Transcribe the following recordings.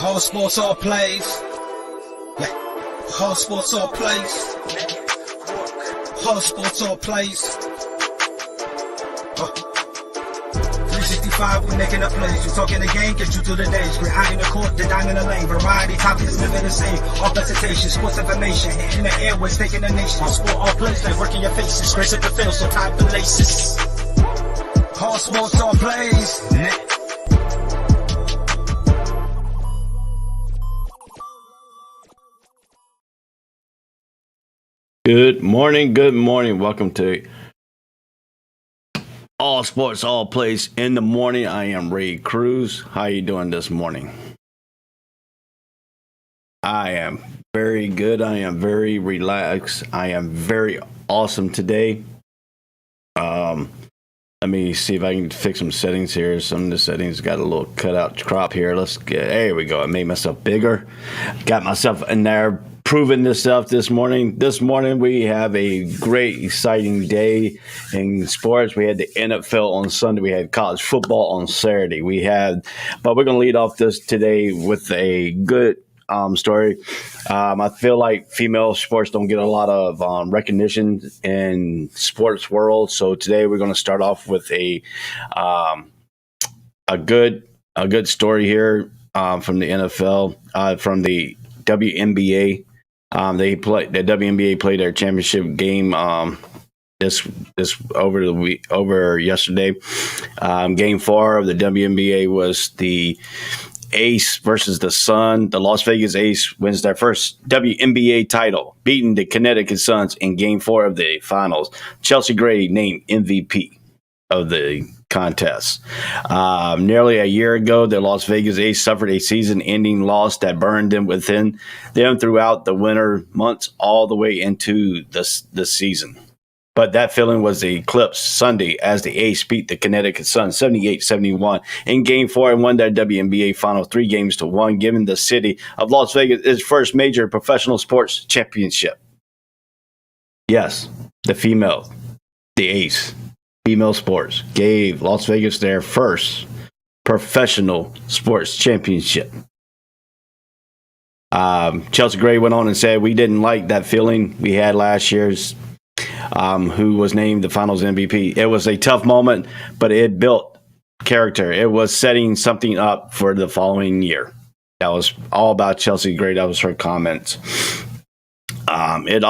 All sports, all plays. Yeah. All sports, all plays. All sports, all plays. 365, we're making up plays. You talking the game, get you through the days. We're high in the court, the dime in the lane. Variety topics, living the same. All presentation, sports information. Hitting the airways, taking the nation. All sport, all plays, like working your faces. Grace at the field, so tie the laces. All sports, all plays. Good morning. Welcome to All Sports, All Plays in the Morning. I am Ray Cruz. How you doing this morning? I am very good. I am very relaxed. I am very awesome today. Let me see if I can fix some settings here. Some of the settings got a little cutout crop here. There we go. I made myself bigger. Got myself in there. Proving this stuff this morning. This morning we have a great, exciting day in sports. We had the NFL on Sunday. We had college football on Saturday. But we're going to lead off this today with a good story. I feel like female sports don't get a lot of recognition in sports world. So today we're going to start off with a good story here from the NFL, from the WNBA. The WNBA played their championship game over yesterday. Game 4 of the WNBA was the Ace versus the Sun. The Las Vegas Ace wins their first WNBA title, beating the Connecticut Suns in Game 4 of the finals. Chelsea Gray named MVP of the contest. Nearly a year ago, the Las Vegas Ace suffered a season-ending loss that burned them within them throughout the winter months all the way into the season. But that feeling was eclipsed Sunday as the Ace beat the Connecticut Sun 78-71 in Game 4 and won their WNBA final 3-1, giving the city of Las Vegas its first major professional sports championship. Yes, the Ace. Female sports gave Las Vegas their first professional sports championship. Chelsea Gray went on and said, "We didn't like that feeling we had last year's, who was named the finals MVP. It was a tough moment, but it built character. It was setting something up for the following year." That was all about Chelsea Gray. That was her comments. It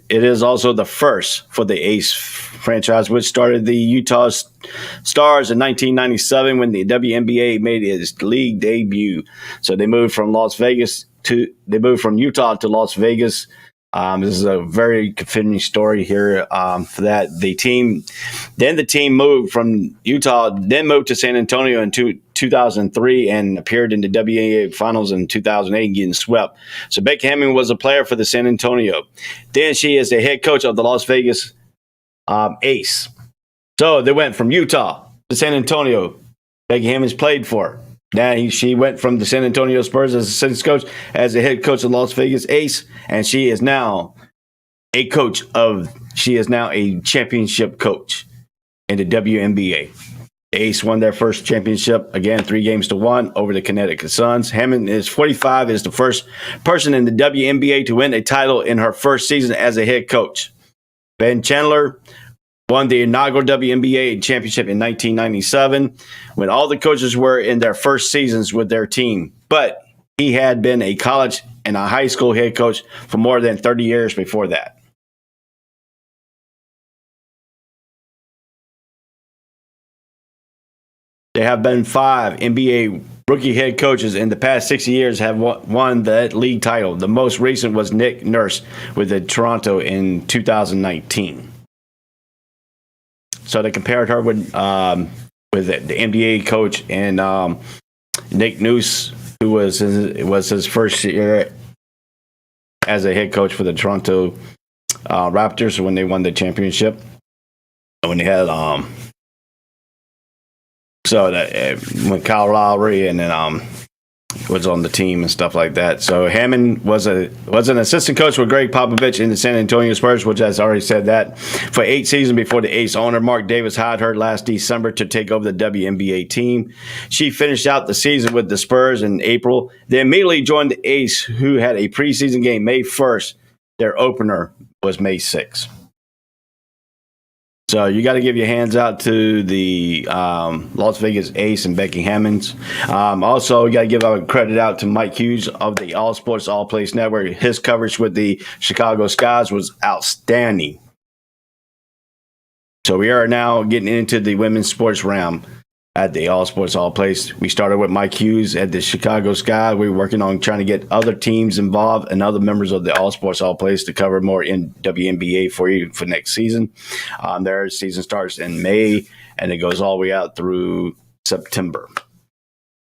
is also the first for the Ace franchise, which started the Utah Stars in 1997 when the WNBA made its league debut. So they moved from Utah to Las Vegas. This is a very fitting story here for that. The team moved from Utah, then moved to San Antonio in 2003 and appeared in the WNBA finals in 2008, getting swept. So Becky Hammond was a player for the San Antonio. Then she is the head coach of the Las Vegas Ace. So they went from Utah to San Antonio. Becky Hammond's played for. Now she went from the San Antonio Spurs as assistant coach, as the head coach of Las Vegas Ace, and she is now a championship coach in the WNBA. The Ace won their first championship, again, 3-1 over the Connecticut Suns. Hammond is 45, is the first person in the WNBA to win a title in her first season as a head coach. Ben Chandler won the inaugural WNBA championship in 1997 when all the coaches were in their first seasons with their team. But he had been a college and a high school head coach for more than 30 years before that. There have been 5 NBA rookie head coaches in the past 60 years have won that league title. The most recent was Nick Nurse with the Toronto in 2019. So they compared her with the NBA coach and Nick Nurse, who was his first year as a head coach for the Toronto Raptors when they won the championship. When they had when Kyle Lowry and then was on the team and stuff like that. So Hammond was an assistant coach with Greg Popovich in the San Antonio Spurs, which has already said that, for 8 seasons before the Ace owner Mark Davis hired her last December to take over the WNBA team. She finished out the season with the Spurs in April, then immediately joined the Ace, who had a preseason game May 1st. Their opener was May 6th. So you got to give your hands out to the Las Vegas Ace and Becky Hammond. Also, you got to give our credit out to Mike Hughes of the All Sports All Place Network. His coverage with the Chicago Skies was outstanding. So we are now getting into the women's sports realm at the All Sports All Place. We started with Mike Hughes at the Chicago Sky. We're working on trying to get other teams involved and other members of the All Sports All Place to cover more in WNBA for you for next season. Their season starts in May and it goes all the way out through September.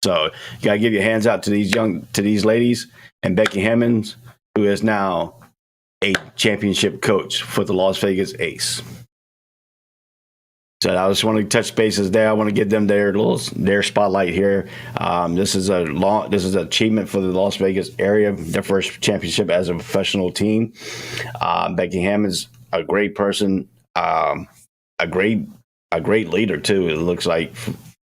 So you gotta give your hands out to these ladies, and Becky Hammond, who is now a championship coach for the Las Vegas Ace. So I just want to touch bases there. I want to give them their spotlight here. This is an achievement for the Las Vegas area, their first championship as a professional team. Becky Hammond's a great person, a great leader too. It looks like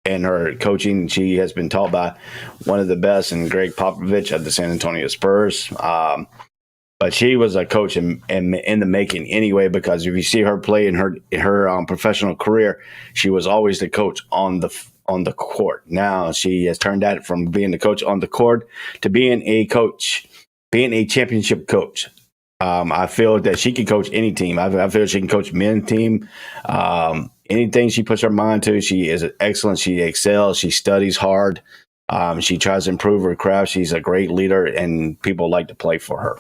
in her coaching, she has been taught by one of the best, and Greg Popovich at the San Antonio Spurs. But she was a coach in the making anyway, because if you see her play in her professional career, she was always the coach on the court. Now she has turned that from being the coach on the court to being a championship coach. I feel that she can coach any team. I feel she can coach men's team. Anything she puts her mind to, she is excellent. She excels. She studies hard. She tries to improve her craft. She's a great leader, and people like to play for her.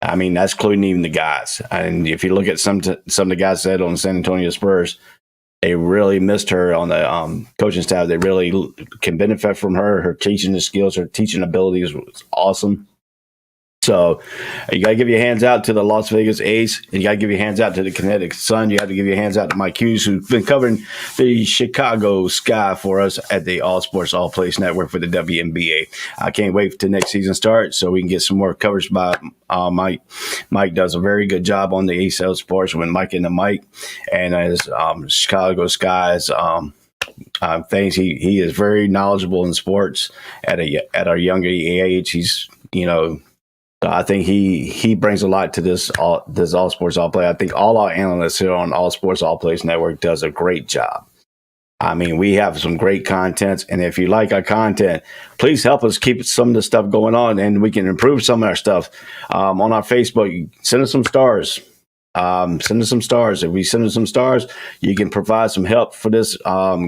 I mean, that's including even the guys. And if you look at some of the guys said on the San Antonio Spurs, they really missed her on the coaching staff. They really can benefit from her. Her teaching skills, her teaching abilities was awesome. So you got to give your hands out to the Las Vegas Ace, and you got to give your hands out to the Connecticut Sun. You have to give your hands out to Mike Hughes, who's been covering the Chicago Sky for us at the All Sports All Place Network for the WNBA. I can't wait till next season starts so we can get some more coverage by Mike. Mike does a very good job on the ACL Sports with Mike and the Mike, and as Chicago Sky's things. He is very knowledgeable in sports at a younger age. He's I think he brings a lot to this All Sports All Play. I think all our analysts here on All Sports All Plays Network does a great job. I mean, we have some great content, and if you like our content, please help us keep some of the stuff going on, and we can improve some of our stuff. On our Facebook, send us some stars. Send us some stars. If we send us some stars, you can provide some help for this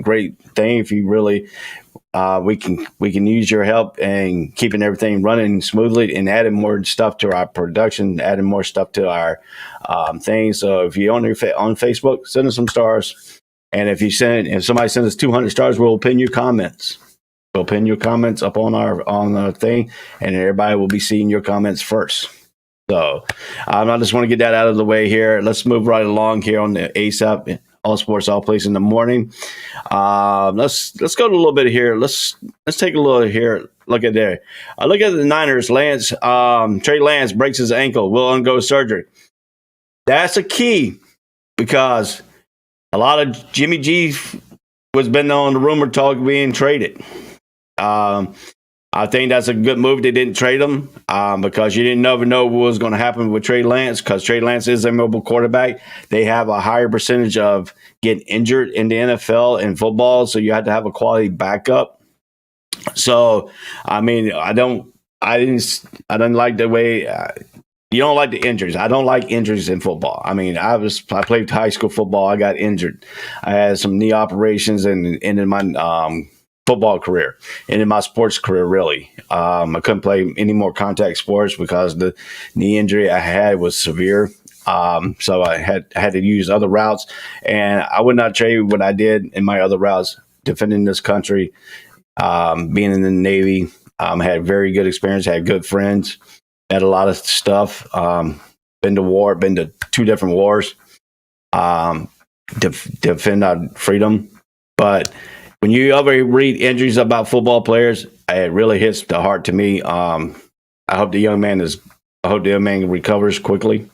great thing. If you really we can use your help in keeping everything running smoothly and adding more stuff to our production, adding more stuff to our things. So if you're on Facebook, send us some stars. And if somebody sends us 200 stars, we'll pin your comments. We'll pin your comments up on our thing, and everybody will be seeing your comments first. So I just want to get that out of the way here. Let's move right along here on the ASAP. All Sports, All Place in the morning. Let's go to a little bit here. Let's take a little here. Look at there. Look at the Niners. Trey Lance breaks his ankle. Will undergo surgery. That's a key because a lot of Jimmy G was been on the rumor talk being traded. I think that's a good move. They didn't trade him because you didn't never know what was going to happen with Trey Lance, because Trey Lance is a mobile quarterback. They have a higher percentage of getting injured in the NFL and football, so you have to have a quality backup. So, I mean, I didn't like the way you don't like the injuries. I don't like injuries in football. I mean, I played high school football. I got injured. I had some knee operations and ended my football career and in my sports career, really. I couldn't play any more contact sports because the knee injury I had was severe. So I had to use other routes, and I would not trade what I did in my other routes, defending this country, being in the Navy. Had very good experience, had good friends, had a lot of stuff. Been to 2 different wars, defend our freedom. But when you ever read injuries about football players, it really hits the heart to me. I hope the young man recovers quickly.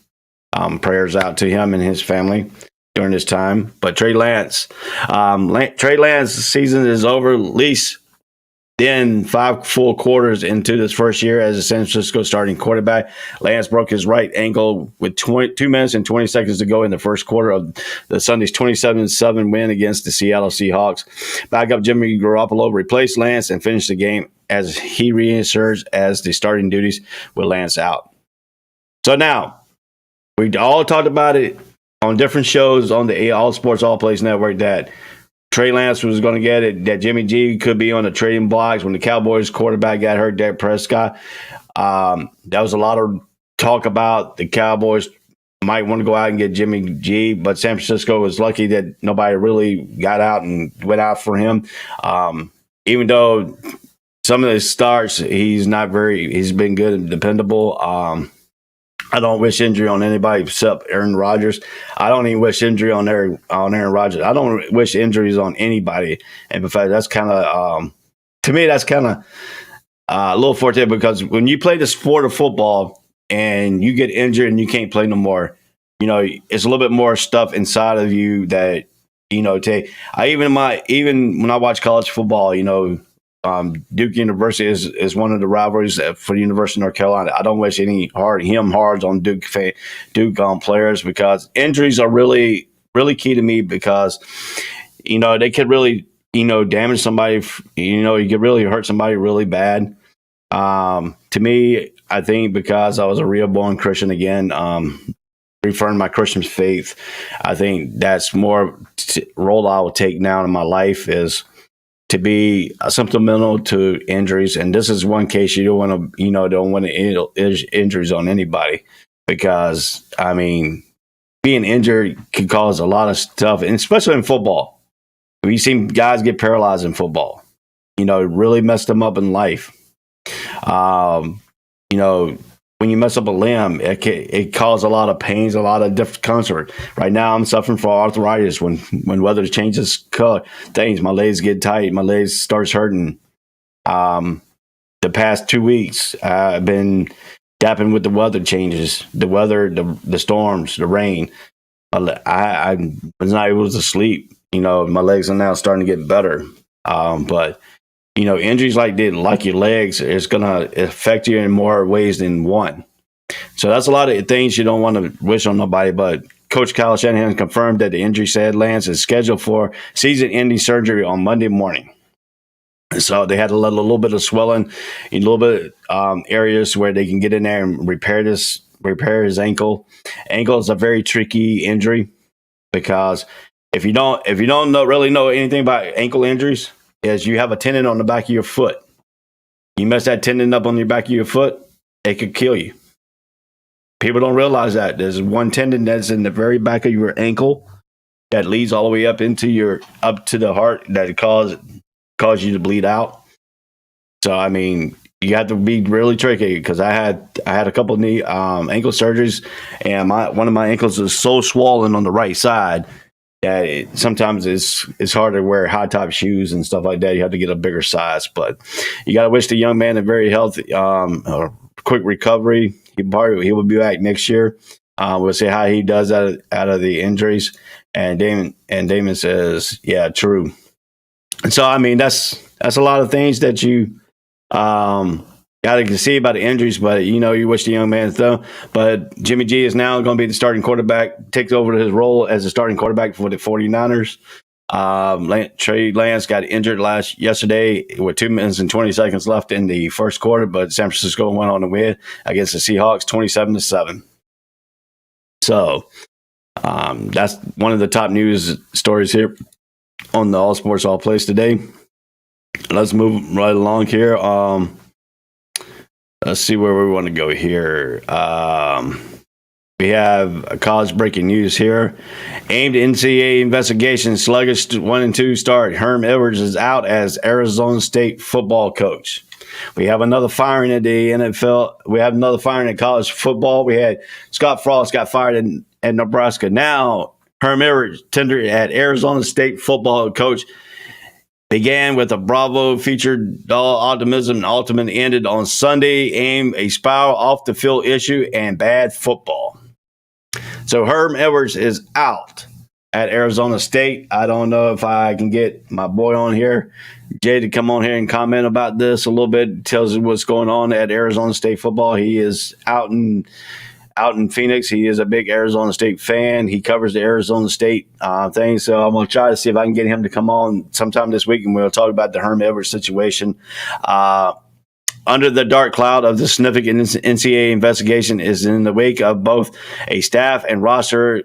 Prayers out to him and his family during this time. But Trey Lance, season is over. At least then 5 full quarters into this first year as a San Francisco starting quarterback. Lance broke his right ankle with 2 minutes and 20 seconds to go in the first quarter of the Sunday's 27-7 win against the Seattle Seahawks. Backup Jimmy Garoppolo replaced Lance and finished the game as he reinserts as the starting duties with Lance out. So now, we all talked about it on different shows on the All Sports All Plays Network that Trey Lance was going to get it, that Jimmy G could be on the trading blocks when the Cowboys quarterback got hurt, Dak Prescott. That was a lot of talk about the Cowboys might want to go out and get Jimmy G, but San Francisco was lucky that nobody really got out and went out for him. Even though some of his starts, he's been good and dependable. I don't wish injury on anybody except Aaron Rodgers. I don't even wish injury on Aaron Rodgers. I don't wish injuries on anybody. And in fact, that's kind of, to me, that's kind of a little fortunate because when you play the sport of football and you get injured and you can't play no more, it's a little bit more stuff inside of you that, take. Even when I watch college football, Duke University is one of the rivalries for the University of North Carolina. I don't wish any hards on Duke players because injuries are really, really key to me because, they could really, damage somebody. You could really hurt somebody really bad. To me, I think because I was a real-born Christian again, referring to my Christian faith, I think that's more role I will take now in my life is to be supplemental to injuries. And this is one case you don't want to injuries on anybody because, being injured can cause a lot of stuff, and especially in football. We've seen guys get paralyzed in football, it really messed them up in life. When you mess up a limb, it causes a lot of pains, a lot of discomfort. Right now, I'm suffering from arthritis. When weather changes color, my legs get tight, my legs starts hurting. The past 2 weeks, I've been dapping with the weather changes, the storms, the rain. I was not able to sleep. My legs are now starting to get better. But injuries like your legs is going to affect you in more ways than one. So that's a lot of things you don't want to wish on nobody. But Coach Kyle Shanahan confirmed that the injury said Lance is scheduled for season-ending surgery on Monday morning. So they had a little bit of swelling in a little bit areas where they can get in there and repair his ankle. Ankle is a very tricky injury because if you don't really know anything about ankle injuries, is you have a tendon on the back of your foot. You mess that tendon up on your back of your foot, it could kill you. People don't realize that. There's one tendon that's in the very back of your ankle that leads all the way up to the heart that cause you to bleed out. So you have to be really tricky because I had a couple of knee ankle surgeries, and one of my ankles is so swollen on the right side that sometimes it's hard to wear high top shoes and stuff like that. You have to get a bigger size, but you got to wish the young man a very healthy, quick recovery. He will be back next year. We'll see how he does out of the injuries. And Damon says, yeah, true. And so, that's a lot of things that you, got to see about the injuries, but you wish the young man though. But Jimmy G is now going to be the starting quarterback, takes over his role as a starting quarterback for the 49ers. Trey Lance got injured yesterday with 2 minutes and 20 seconds left in the first quarter, but San Francisco went on to win against the Seahawks 27-7. So that's one of the top news stories here on the All Sports All Plays today. Let's move right along here. Let's see where we want to go here. We have a college breaking news here. Aimed NCAA investigation, sluggish 1-2 start. Herm Edwards is out as Arizona State football coach. We have another firing at the NFL. We have another firing at college football. We had Scott Frost got fired at Nebraska. Now, Herm Edwards tendered at Arizona State football coach. began with a Bravo featured all optimism and ultimately ended on Sunday, aimed a spiral off the field issue and bad football. So Herm Edwards is out at Arizona State. I don't know if I can get my boy on here, Jay, to come on here and comment about this a little bit. Tells us what's going on at Arizona State football. He is out in Phoenix. He is a big Arizona State fan. He covers the Arizona State thing. So I'm going to try to see if I can get him to come on sometime this week, and we'll talk about the Herm Edwards situation. Under the dark cloud of the significant NCAA investigation is in the wake of both a staff and roster.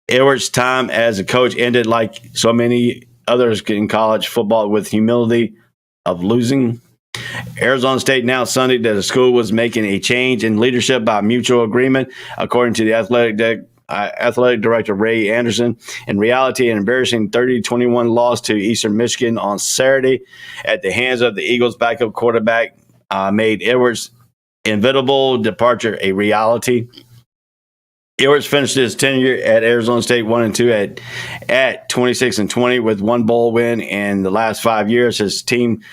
Edwards' time as a coach ended like so many others in college football with humility of losing. Arizona State announced Sunday that the school was making a change in leadership by mutual agreement, according to the athletic director Ray Anderson. In reality, an embarrassing 30-21 loss to Eastern Michigan on Saturday at the hands of the Eagles' backup quarterback made Edwards' inevitable departure a reality. Edwards finished his tenure at Arizona State 1-2 at 26-20 with one bowl win in the last 5 years. His team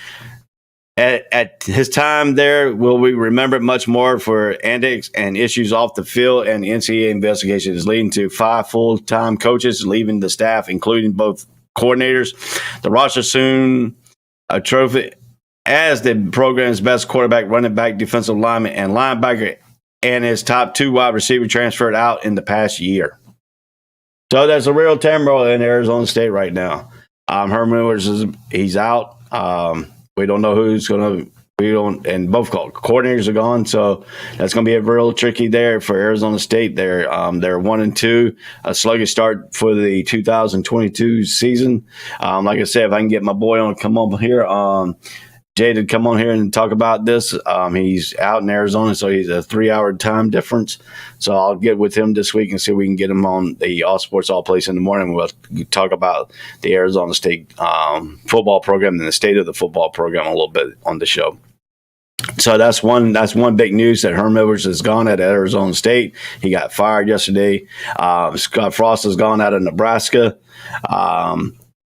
at his time there will be remembered much more for antics and issues off the field, and the NCAA investigation is leading to 5 full-time coaches leaving the staff, including both coordinators. The roster soon a trophy as the program's best quarterback, running back, defensive lineman, and linebacker, and his top 2 wide receiver transferred out in the past year. So there's a real turmoil in Arizona State right now. Herm Edwards he's out. We don't know who's going to. We don't, and both coordinators are gone, so that's going to be a real tricky there for Arizona State. They're 1-2, a sluggish start for the 2022 season. Like I said, if I can get my boy on, come on here. Jay to come on here and talk about this. He's out in Arizona, so he's a 3-hour time difference. So I'll get with him this week and see if we can get him on the All Sports All Place in the morning. We'll talk about the Arizona State football program and the state of the football program a little bit on the show. So that's one big news, that Herm Edwards is gone at Arizona State. He got fired yesterday. Scott Frost has gone out of Nebraska.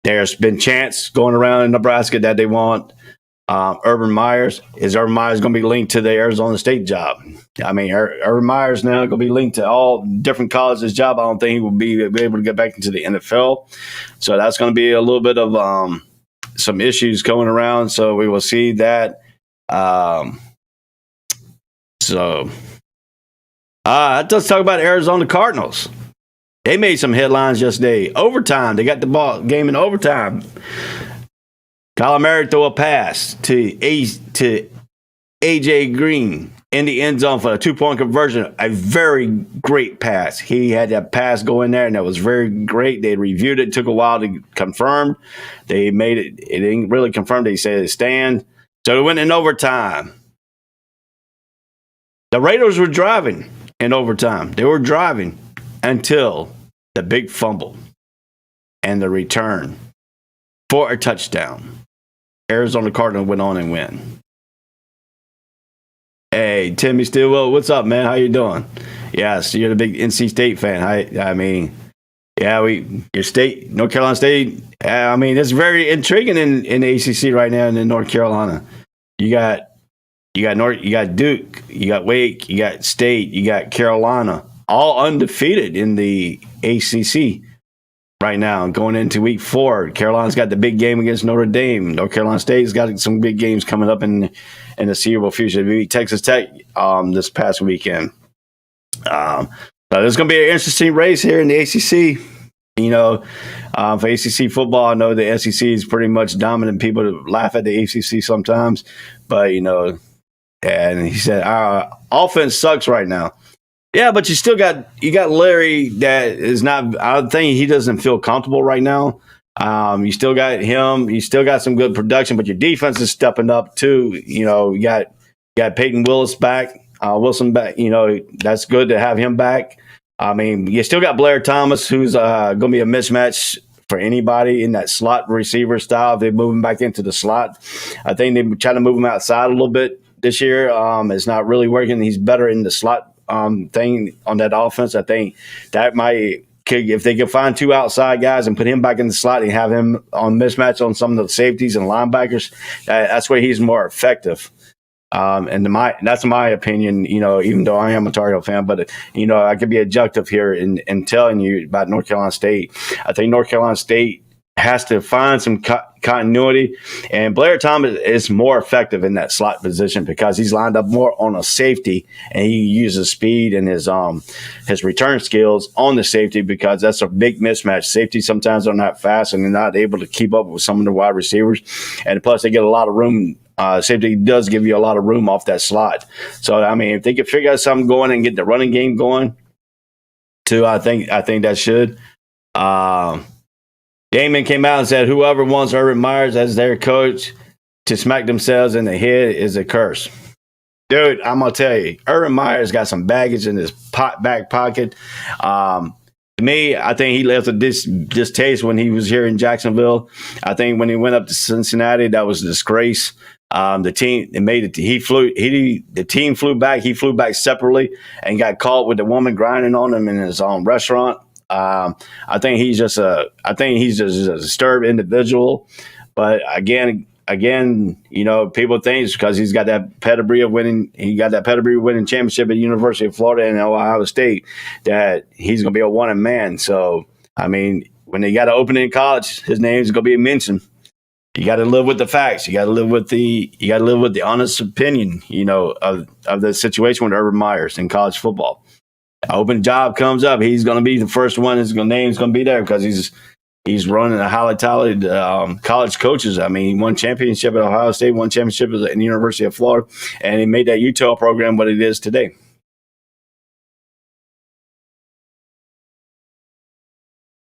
There's been chants going around in Nebraska that they want Urban Meyers. Is Urban Meyers going to be linked to the Arizona State job? I mean, Urban Meyers now going to be linked to all different colleges' job. I don't think he will be able to get back into the NFL. So that's going to be a little bit of some issues going around. So we will see that. Let's talk about Arizona Cardinals. They made some headlines yesterday. Overtime. They got the ball game in overtime. Kyler Murray threw a pass to A.J. Green in the end zone for a 2-point conversion. A very great pass. He had that pass go in there, and that was very great. They reviewed it. It took a while to confirm. They made it. It didn't really confirm. They said it stand. So it went in overtime. The Raiders were driving in overtime. They were driving until the big fumble and the return for a touchdown. Arizona Cardinals went on and win. Hey, Timmy Stillwell, what's up, man? How you doing? Yes, you're the big NC State fan. I mean, yeah, your state, North Carolina State. I mean, it's very intriguing in the ACC right now in North Carolina. You got Duke, you got Wake, you got State, you got Carolina, all undefeated in the ACC right now. Going into week 4, Carolina's got the big game against Notre Dame. North Carolina State's got some big games coming up in the foreseeable future. They beat Texas Tech this past weekend. So there's going to be an interesting race here in the ACC. You know, for ACC football, I know the SEC is pretty much dominant. People laugh at the ACC sometimes, but you know, and he said our offense sucks right now. Yeah, but you got Larry that is not. I think he doesn't feel comfortable right now. You still got him. You still got some good production, but your defense is stepping up too. You know, you got Peyton Wilson back. You know, that's good to have him back. I mean, you still got Blair Thomas, who's going to be a mismatch for anybody in that slot receiver style. If they're moving back into the slot, I think they're trying to move him outside a little bit this year. It's not really working. He's better in the slot thing on that offense. I think that might if they can find two outside guys and put him back in the slot and have him on mismatch on some of the safeties and linebackers, that's where he's more effective. And that's my opinion, even though I am a Tar Heel fan, but, I could be objective here in telling you about North Carolina State. I think North Carolina State has to find some continuity, and Blair Thomas is more effective in that slot position because he's lined up more on a safety, and he uses speed and his return skills on the safety because that's a big mismatch. Safety sometimes are not fast and they're not able to keep up with some of the wide receivers, and plus they get a lot of room. Safety does give you a lot of room off that slot. So, I mean, if they could figure out something going and get the running game going, too, I think that should. Damon came out and said, whoever wants Urban Myers as their coach to smack themselves in the head is a curse. Dude, I'm going to tell you, Urban Myers got some baggage in his back pocket. To me, I think he left a distaste when he was here in Jacksonville. I think when he went up to Cincinnati, that was a disgrace. The team the team flew back. He flew back separately and got caught with the woman grinding on him in his own restaurant. I think he's just a disturbed individual. But again, people think because he's got that pedigree of winning, winning championship at the University of Florida and Ohio State, that he's going to be a wanted man. So, I mean, when they got to open in college, his name's going to be mentioned. You got to live with the facts. You got to live with the honest opinion, of the situation with Urban Myers in college football. Open job comes up, he's going to be the first one. His name's going to be there because he's running a highly talented college coaches. I mean, he won championship at Ohio State, won championship at the University of Florida, and he made that Utah program what it is today.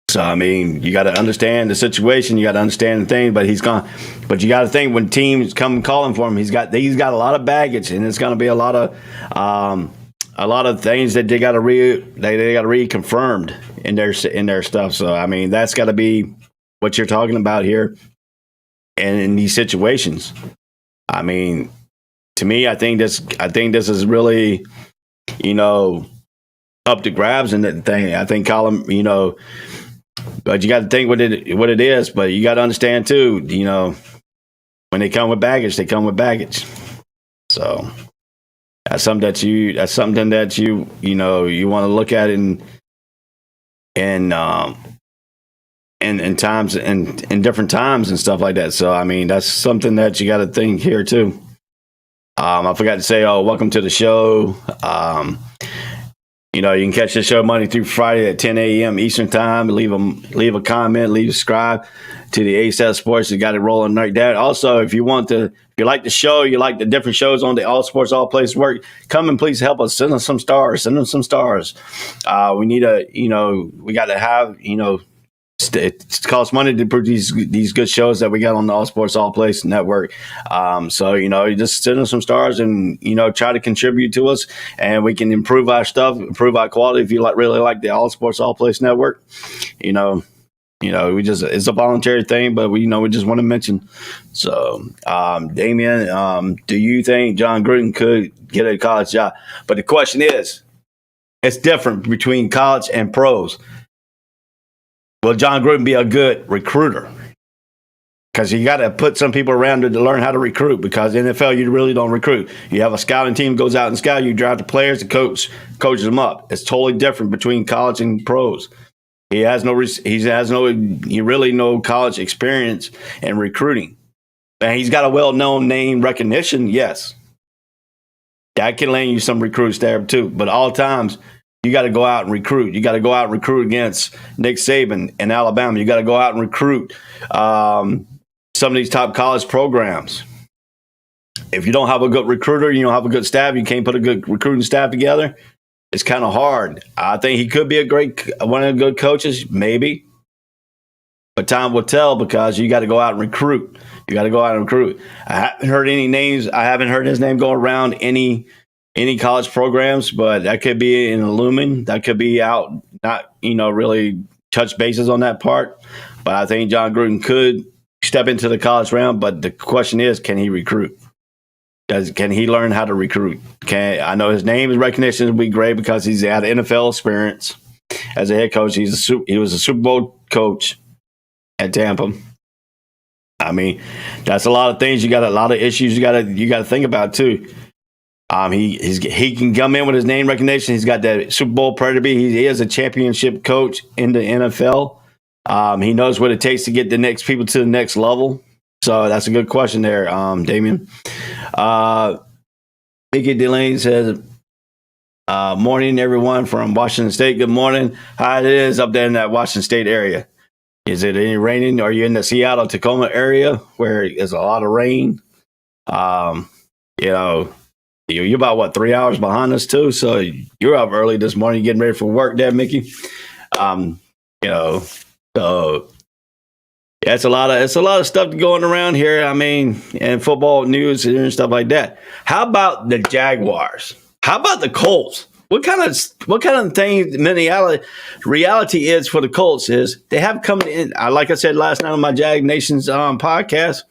So, I mean, you got to understand the situation. You got to understand the thing, but you got to think when teams come calling for him, he's got a lot of baggage, and it's going to be a lot of things that they got to reconfirmed in their stuff. So, I mean, that's got to be what you're talking about here, and in these situations. I mean, to me, I think this is really, up to grabs in that thing. I think Colin, but you got to think what it is. But you got to understand too, when they come with baggage, they come with baggage. So that's something that you want to look at in times and in different times and stuff like that. So I mean, that's something that you got to think here too. I forgot to say, welcome to the show. You can catch the show Monday through Friday at 10 a.m. Eastern Time. Leave a comment, subscribe to the ASAP Sports. You got it rolling like that. Also, if you like the show, you like the different shows on the All Sports All Place Work, come and please help us. Send us some stars. We need we got to have, it costs money to produce these good shows that we got on the All Sports All Place Network. So you just send us some stars and try to contribute to us, and we can improve our stuff, improve our quality. If you really like the All Sports All Place Network, it's a voluntary thing, but we just want to mention. So, Damian, do you think Jon Gruden could get a college job? But the question is, it's different between college and pros. Will Jon Gruden be a good recruiter? Because you got to put some people around to learn how to recruit, because in the NFL, you really don't recruit. You have a scouting team goes out and scout. You draft the players, the coach coaches them up. It's totally different between college and pros. He has no college experience in recruiting. And he's got a well-known name recognition, yes. That can land you some recruits there too. But all times, you got to go out and recruit. You got to go out and recruit against Nick Saban in Alabama. You got to go out and recruit some of these top college programs. If you don't have a good recruiter, you don't have a good staff, you can't put a good recruiting staff together, it's kind of hard. I think he could be one of the good coaches, maybe. But time will tell, because you got to go out and recruit. I haven't heard any names. I haven't heard his name go around any college programs, but that could be in Illumin. That could be out, not, really touch bases on that part. But I think Jon Gruden could step into the college round. But the question is, can he recruit? Can he learn how to recruit? I know his name is recognition will be great because he's had NFL experience. as a head coach. He was a Super Bowl coach at Tampa. I mean, that's a lot of things. You got a lot of issues you got to think about too. He can come in with his name recognition. He's got that Super Bowl pedigree. He is a championship coach in the NFL. He knows what it takes to get the next people to the next level. So that's a good question there, Damien. Mickey Delane says, morning, everyone from Washington State. Good morning. How it is up there in that Washington State area? Is it any raining? Are you in the Seattle, Tacoma area where there's a lot of rain? You're about, 3 hours behind us, too? So you're up early this morning getting ready for work there, Mickey. So yeah, it's a lot of stuff going around here. I mean, and football news and stuff like that. How about the Jaguars? How about the Colts? What kind of thing reality is for the Colts is they have come in. Like I said last night on my Jag Nations podcast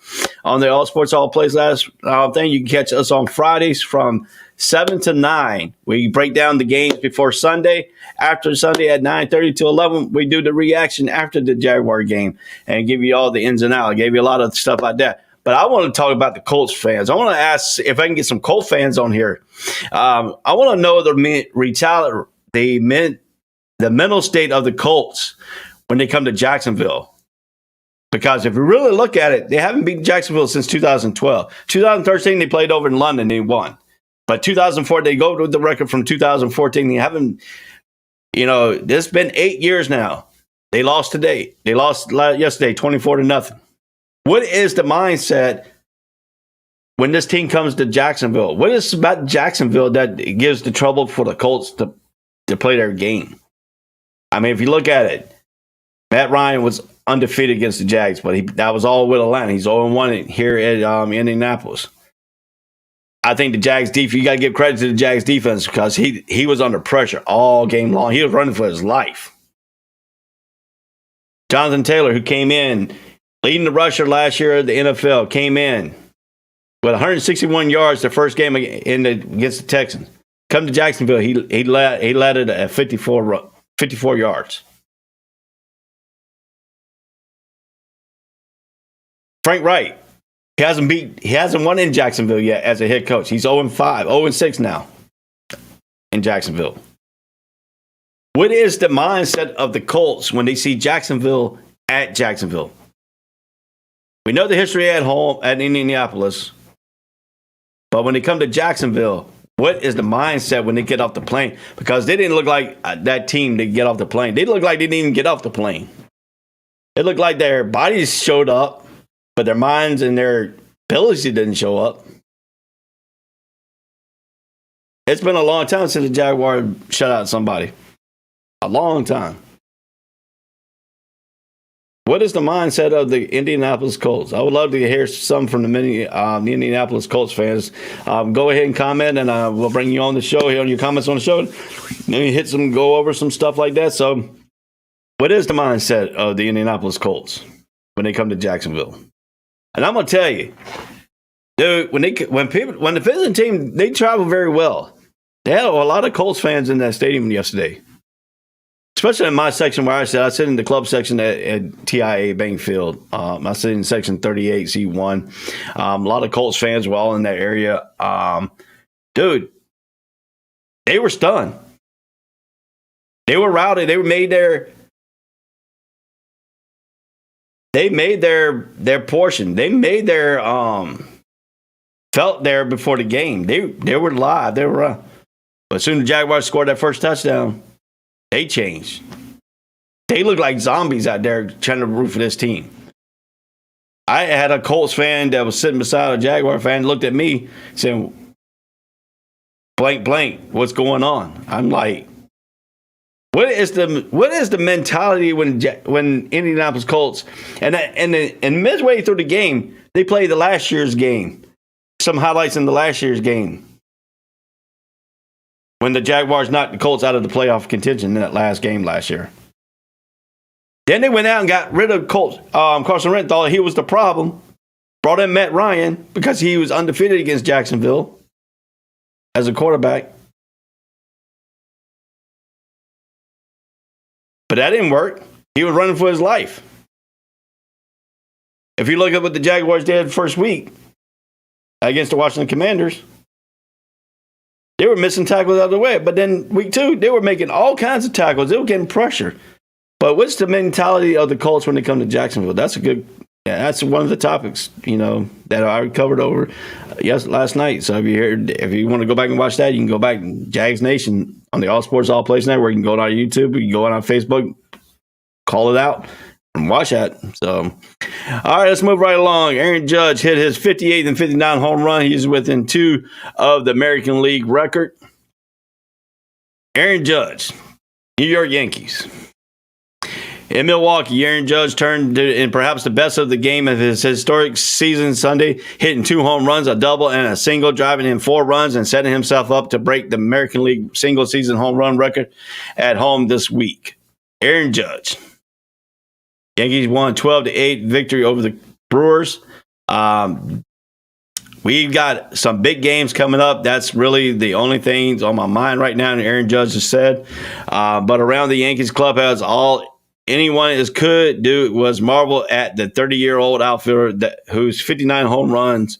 on the All Sports All Plays last thing. You can catch us on Fridays from 7 to 9. We break down the games before Sunday. After Sunday at 9:30 to 11, we do the reaction after the Jaguar game and give you all the ins and outs. I gave you a lot of stuff like that. But I want to talk about the Colts fans. I want to ask if I can get some Colts fans on here. I want to know the mental state of the Colts when they come to Jacksonville. Because if you really look at it, they haven't beaten Jacksonville since 2012. 2013, they played over in London. They won. But 2004, they go with the record from 2014. They haven't, it's been 8 years now. They lost today. They lost yesterday, 24-0. What is the mindset when this team comes to Jacksonville? What is about Jacksonville that gives the trouble for the Colts to play their game? I mean, if you look at it, Matt Ryan was undefeated against the Jags, but that was all with Atlanta. He's 0-1 here at Indianapolis. I think the Jags defense, you got to give credit to the Jags defense because he was under pressure all game long. He was running for his life. Jonathan Taylor, who came in, leading the rusher last year at the NFL, came in with 161 yards the first game against the Texans. Come to Jacksonville, he led it at 54 yards. Frank Wright, he hasn't won in Jacksonville yet as a head coach. He's 0-5, 0-6 now in Jacksonville. What is the mindset of the Colts when they see Jacksonville at Jacksonville? We know the history at home at Indianapolis, but when they come to Jacksonville, what is the mindset when they get off the plane? Because they didn't look like that team to get off the plane. They looked like they didn't even get off the plane. It looked like their bodies showed up, but their minds and their ability didn't show up. It's been a long time since the Jaguars shut out somebody. A long time. What is the mindset of the Indianapolis Colts? I would love to hear some from the Indianapolis Colts fans. Go ahead and comment, and we'll bring you on the show here on your comments on the show. Maybe go over some stuff like that. So, what is the mindset of the Indianapolis Colts when they come to Jacksonville? And I'm gonna tell you, dude, when the visiting team, they travel very well. They had a lot of Colts fans in that stadium yesterday. Especially in my section where I sit in the club section at TIA Bankfield. I sit in section 38C1. A lot of Colts fans were all in that area. Dude, they were stunned. They were routed. They made their portion. They made their felt there before the game. They were live. They were. But as soon as the Jaguars scored that first touchdown, they changed. They look like zombies out there trying to root for this team. I had a Colts fan that was sitting beside a Jaguar fan, looked at me, saying, blank, blank, what's going on? I'm like, what is the mentality when Indianapolis Colts, and midway through the game, they played the last year's game. Some highlights in the last year's game. When the Jaguars knocked the Colts out of the playoff contention in that last game last year. Then they went out and got rid of Colts. Carson Wentz thought he was the problem. Brought in Matt Ryan because he was undefeated against Jacksonville as a quarterback. But that didn't work. He was running for his life. If you look at what the Jaguars did first week against the Washington Commanders, they were missing tackles out of the way. But then week 2, they were making all kinds of tackles. They were getting pressure. But what's the mentality of the Colts when they come to Jacksonville? That's that's one of the topics, that I covered over last night. So if you want to go back and watch that, you can go back. Jags Nation on the All Sports All Plays Network. You can go on YouTube. You can go on Facebook, call it out, and watch that. So, all right, let's move right along. Aaron Judge hit his 58th and 59 home run. He's within 2 of the American League record. Aaron Judge, New York Yankees. In Milwaukee, Aaron Judge turned in perhaps the best of the game of his historic season Sunday, hitting 2 home runs, a double, and a single, driving in 4 runs and setting himself up to break the American League single-season home run record at home this week. Aaron Judge. Yankees won 12-8 victory over the Brewers. We've got some big games coming up. That's really the only thing on my mind right now, and Aaron Judge has said. But around the Yankees clubhouse, all anyone could do was marvel at the 30-year-old outfielder whose 59 home runs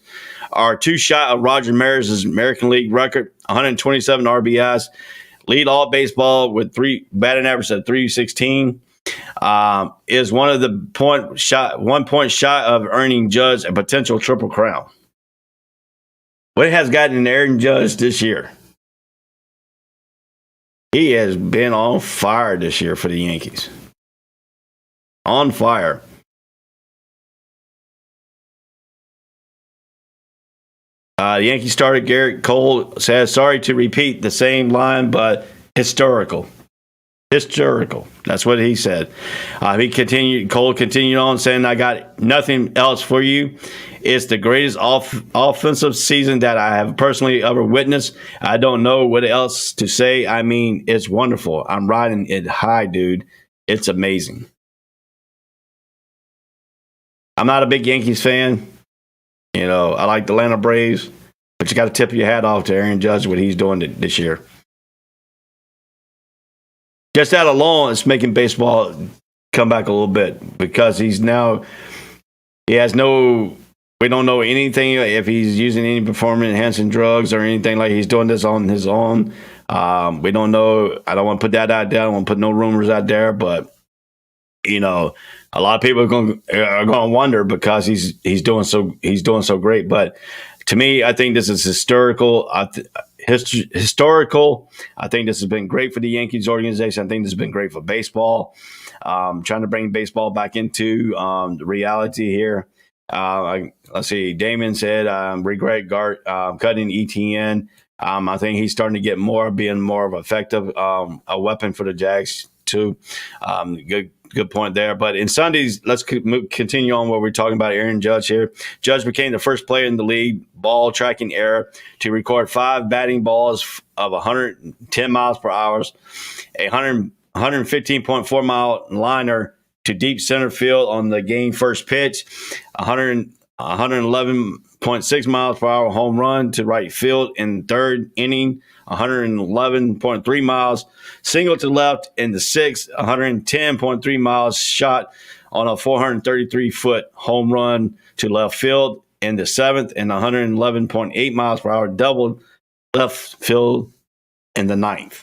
are 2 shy of Roger Maris's American League record, 127 RBIs, lead all baseball with batting average of 316. Is one of the 1 point shy of earning Judge a potential triple crown. What has gotten Aaron Judge this year? He has been on fire this year for the Yankees. On fire. The Yankees starter Garrett Cole says, sorry to repeat the same line, but historical. Historical. That's what he said. Cole continued on saying, I got nothing else for you. It's the greatest offensive season that I have personally ever witnessed. I don't know what else to say. I mean, it's wonderful. I'm riding it high, dude. It's amazing. I'm not a big Yankees fan. I like the Atlanta Braves, but you got to tip your hat off to Aaron Judge, what he's doing this year. Just that alone is making baseball come back a little bit because we don't know anything if he's using any performance-enhancing drugs or anything like he's doing this on his own. We don't know. I don't want to put that out there. I don't want to put no rumors out there, but, a lot of people are going to wonder because he's doing so great. But to me, I think this is historical. Historical. I think this has been great for the Yankees organization. I think this has been great for baseball. Trying to bring baseball back into the reality here. Let's see. Damon said, regret cutting ETN. I think he's starting to get being more of effective a weapon for the Jags too. Good point there. But in Sundays, let's continue on what we're talking about Aaron Judge here. Judge became the first player in the league ball tracking era to record 5 batting balls of 110 miles per hour, a 115.4 mile liner to deep center field on the game first pitch, 111.6 miles per hour home run to right field in third inning, 111.3 miles, single to left in the 6th, 110.3 miles shot on a 433-foot home run to left field in the 7th, and 111.8 miles per hour double left field in the 9th.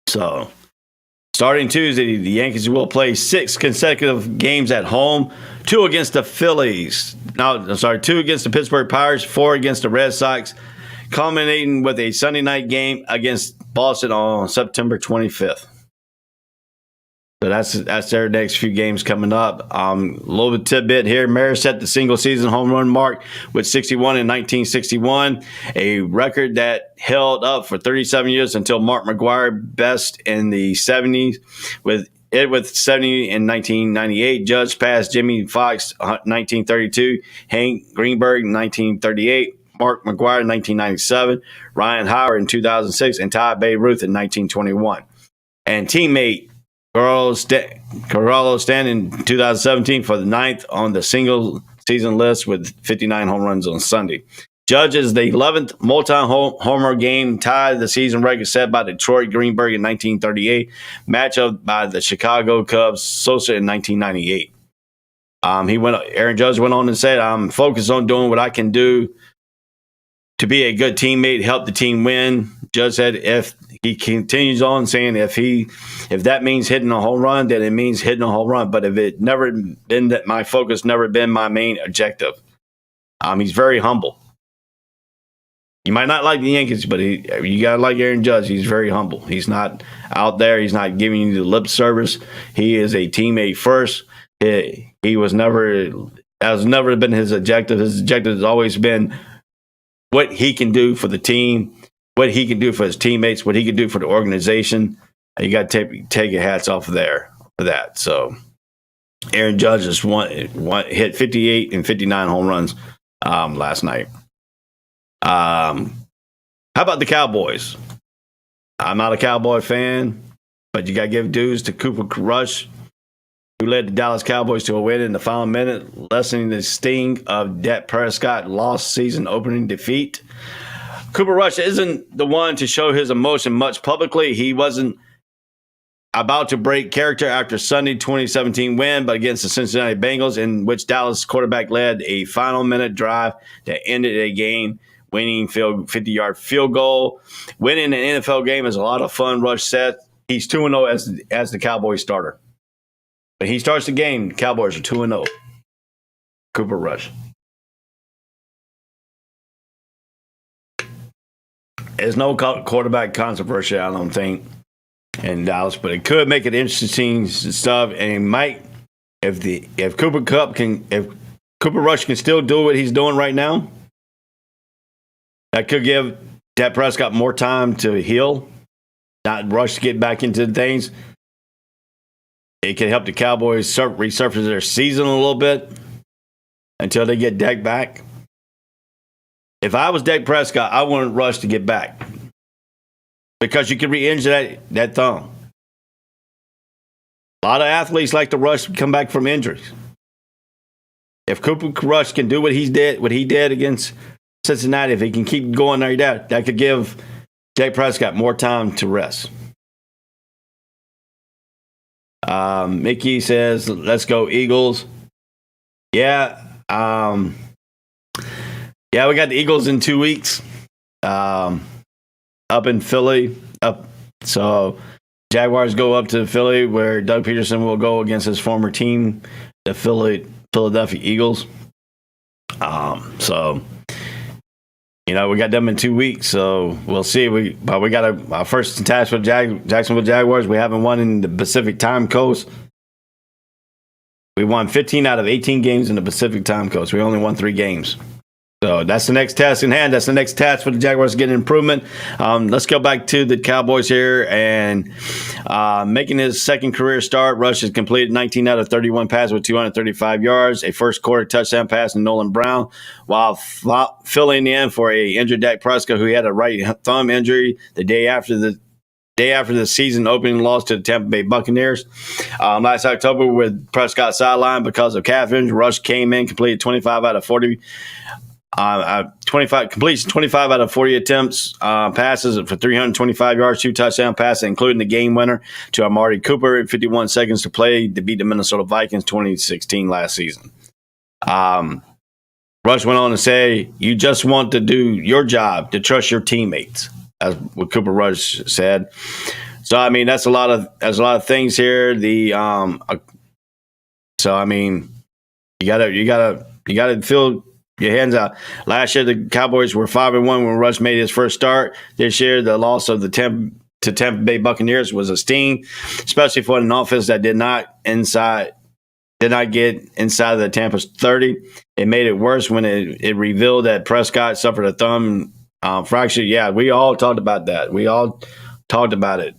So, starting Tuesday, the Yankees will play 6 consecutive games at home, 2 against the Phillies. 2 against the Pittsburgh Pirates, 4 against the Red Sox, culminating with a Sunday night game against Boston on September 25th. So that's their next few games coming up. A little bit tidbit here. Maris set the single-season home run mark with 61 in 1961, a record that held up for 37 years until Mark McGwire best in the 70s with 70 in 1998. Judge passed Jimmy Fox 1932, Hank Greenberg 1938, Mark McGwire in 1997, Ryan Howard in 2006, and Ty Babe Ruth in 1921. And teammate Carlos stand in 2017 for the 9th on the single season list with 59 home runs on Sunday. Judge is the 11th multi-homer game, tied the season record set by Detroit Greenberg in 1938, matchup by the Chicago Cubs Sosa in 1998. Aaron Judge went on and said, "I'm focused on doing what I can do to be a good teammate, help the team win." Judge said, if he continues on saying if that means hitting a home run, then it means hitting a home run. But if it never been that my focus, never been my main objective. He's very humble. You might not like the Yankees, but you got to like Aaron Judge. He's very humble. He's not out there. He's not giving you the lip service. He is a teammate first. He was never has never been his objective. His objective has always been what he can do for the team, what he can do for his teammates, what he can do for the organization. You got to take your hats off there for that. So Aaron Judge just hit 58 and 59 home runs last night. How about the Cowboys? I'm not a Cowboy fan, but you got to give dues to Cooper Rush, who led the Dallas Cowboys to a win in the final minute, lessening the sting of Dak Prescott's lost season opening defeat. Cooper Rush isn't the one to show his emotion much publicly. He wasn't about to break character after Sunday 2017 win, but against the Cincinnati Bengals, in which Dallas quarterback led a final minute drive that ended a game winning 50-yard field goal. Winning an NFL game is a lot of fun, Rush said. He's 2-0 as the Cowboys starter. When he starts the game, the Cowboys are 2-0. Cooper Rush. There's no quarterback controversy, I don't think, in Dallas, but it could make it interesting stuff. And it might, if Cooper Rush can still do what he's doing right now, that could give Dak Prescott more time to heal, not rush to get back into things. It can help the Cowboys resurface their season a little bit until they get Dak back. If I was Dak Prescott, I wouldn't rush to get back because you can re-injure that thumb. A lot of athletes like to rush to come back from injuries. If Cooper Rush can do what he did against Cincinnati, if he can keep going like that could give Dak Prescott more time to rest. Mickey says, "Let's go Eagles." Yeah. Yeah, we got the Eagles in 2 weeks. Up in Philly. So Jaguars go up to Philly, where Doug Peterson will go against his former team, the Philadelphia Eagles. So we got them in 2 weeks, so we'll see. We got our first task with Jacksonville Jaguars. We haven't won in the Pacific Time Coast. We won 15 out of 18 games in the Pacific Time Coast. We only won 3 games. So that's the next task in hand. That's the next task for the Jaguars to get an improvement. Let's go back to the Cowboys here. And making his second career start, Rush has completed 19 out of 31 passes with 235 yards, a first quarter touchdown pass to Nolan Brown, while filling in for a injured Dak Prescott, who had a right thumb injury the day after the season opening loss to the Tampa Bay Buccaneers. Last October, with Prescott sidelined because of calf injury, Rush came in, completed 25 out of 40. 25 out of 40 attempts, passes for 325 yards, 2 touchdown passes, including the game winner to Amari Cooper at 51 seconds to play to beat the Minnesota Vikings 2016 last season. Rush went on to say, "You just want to do your job, to trust your teammates," as what Cooper Rush said. So that's a lot of things here. You gotta feel your hands out. Last year, the Cowboys were 5-1 when Rush made his first start. This year, the loss of the Tampa Bay Buccaneers was a sting, especially for an offense that did not get inside of the Tampa's 30. It made it worse when it revealed that Prescott suffered a thumb fracture. Yeah, we all talked about that. We all talked about it.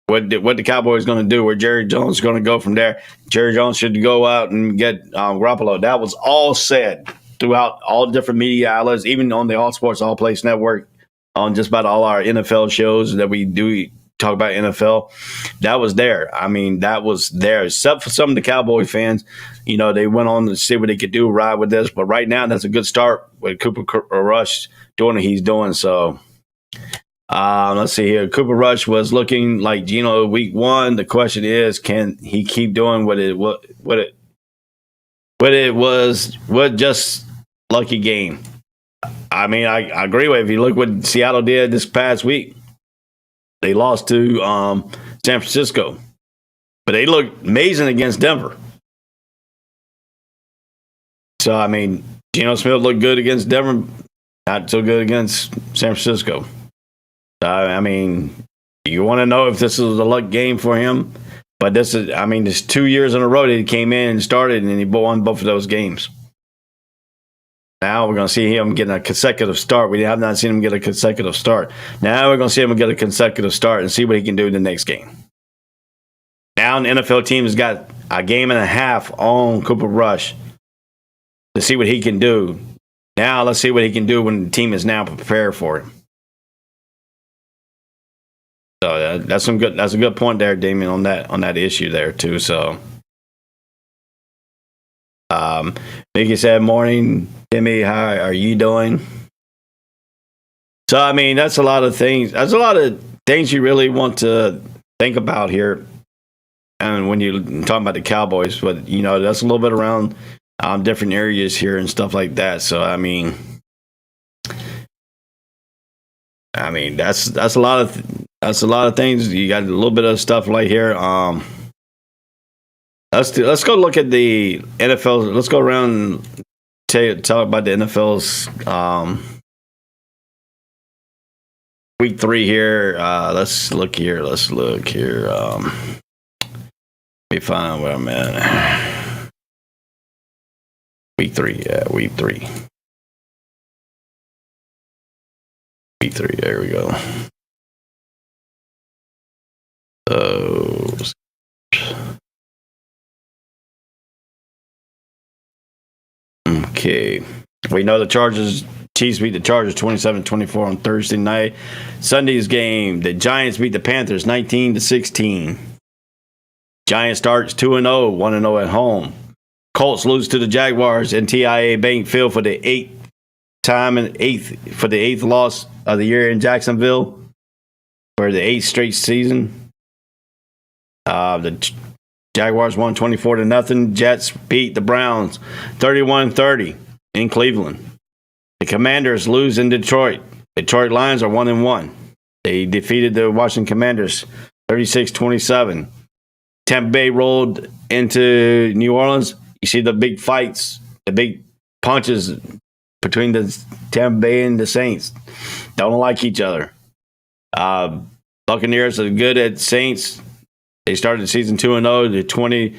What the Cowboys going to do, where Jerry Jones is going to go from there. Jerry Jones should go out and get Garoppolo. That was all said throughout all different media outlets, even on the All Sports All Place Network, on just about all our NFL shows that we do talk about NFL, that was there. I mean, that was there. Except for some of the Cowboy fans, they went on to see what they could do, ride with this. But right now, that's a good start with Cooper Rush doing what he's doing. So let's see here. Cooper Rush was looking like Geno week 1. The question is, can he keep doing what just lucky game? I mean, I agree with it. If you look what Seattle did this past week, they lost to San Francisco, but they looked amazing against Denver. So, I mean, Geno Smith looked good against Denver, not so good against San Francisco. I mean, you want to know if this is a luck game for him, but this 2 years in a row that he came in and started, and he won both of those games. Now we're going to see him getting a consecutive start. We have not seen him get a consecutive start. Now we're going to see him get a consecutive start and see what he can do in the next game. Now the NFL team has got a game and a half on Cooper Rush to see what he can do. Now let's see what he can do when the team is now prepared for him. So that's a good point there, Damien, on that issue there too. So, Mickey said, "Morning, Timmy. How are you doing?" So, I mean, that's a lot of things. That's a lot of things you really want to think about here. And when you're talking about the Cowboys, but that's a little bit around different areas here and stuff like that. So, I mean, that's a lot of things. You got a little bit of stuff right here. Let's go look at the NFL. Let's go around and talk about the NFL's week 3 here. Let's look here. Let me find where I'm at. Week 3. Yeah, week 3. Week 3. There we go. Okay. We know the Chiefs beat the Chargers 27-24 on Thursday night. Sunday's game, the Giants beat the Panthers 19-16. Giants starts 2-0, 1-0 at home. Colts lose to the Jaguars in TIAA Bank Field for the eighth loss of the year in Jacksonville for the 8th straight season. The Jaguars won 24-0. Jets beat the Browns 31-30 in Cleveland. The Commanders lose in Detroit. Detroit Lions are 1-1. They defeated the Washington Commanders 36-27. Tampa Bay rolled into New Orleans. You see the big fights, the big punches between the Tampa Bay and the Saints. Don't like each other. Buccaneers are good at Saints. They started the season 2-0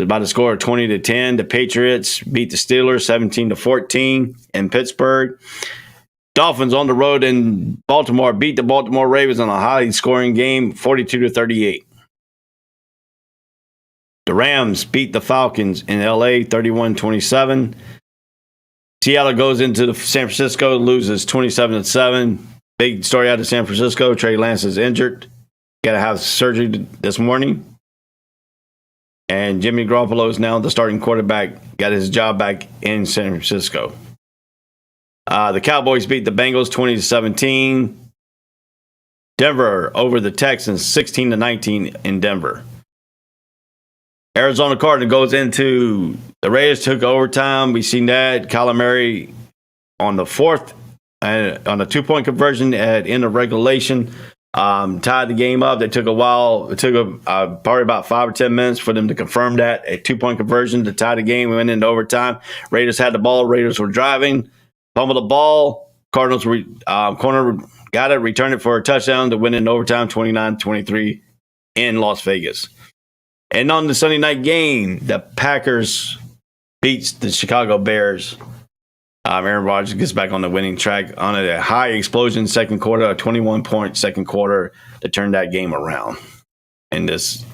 by the score of 20-10. The Patriots beat the Steelers 17-14 in Pittsburgh. Dolphins on the road in Baltimore beat the Baltimore Ravens on a highly scoring game 42-38. The Rams beat the Falcons in LA 31-27. Seattle goes into San Francisco, loses 27-7. Big story out of San Francisco. Trey Lance is injured. Got to have surgery this morning. And Jimmy Garoppolo is now the starting quarterback. Got his job back in San Francisco. The Cowboys beat the Bengals 20-17. Denver over the Texans 16-19 in Denver. Arizona Cardinals goes into the Raiders, took overtime. We seen that. Kyler Murray on the 4th and on a 2-point conversion at end of regulation. Tied the game up. They took a while. It took probably about 5 or 10 minutes for them to confirm that. A 2-point conversion to tie the game. We went into overtime. Raiders had the ball. Raiders were driving. Fumbled the ball. Cardinals corner got it, returned it for a touchdown to win in overtime 29-23 in Las Vegas. And on the Sunday night game, the Packers beats the Chicago Bears. Aaron Rodgers gets back on the winning track on a high explosion second quarter, a 21-point second quarter to turn that game around in this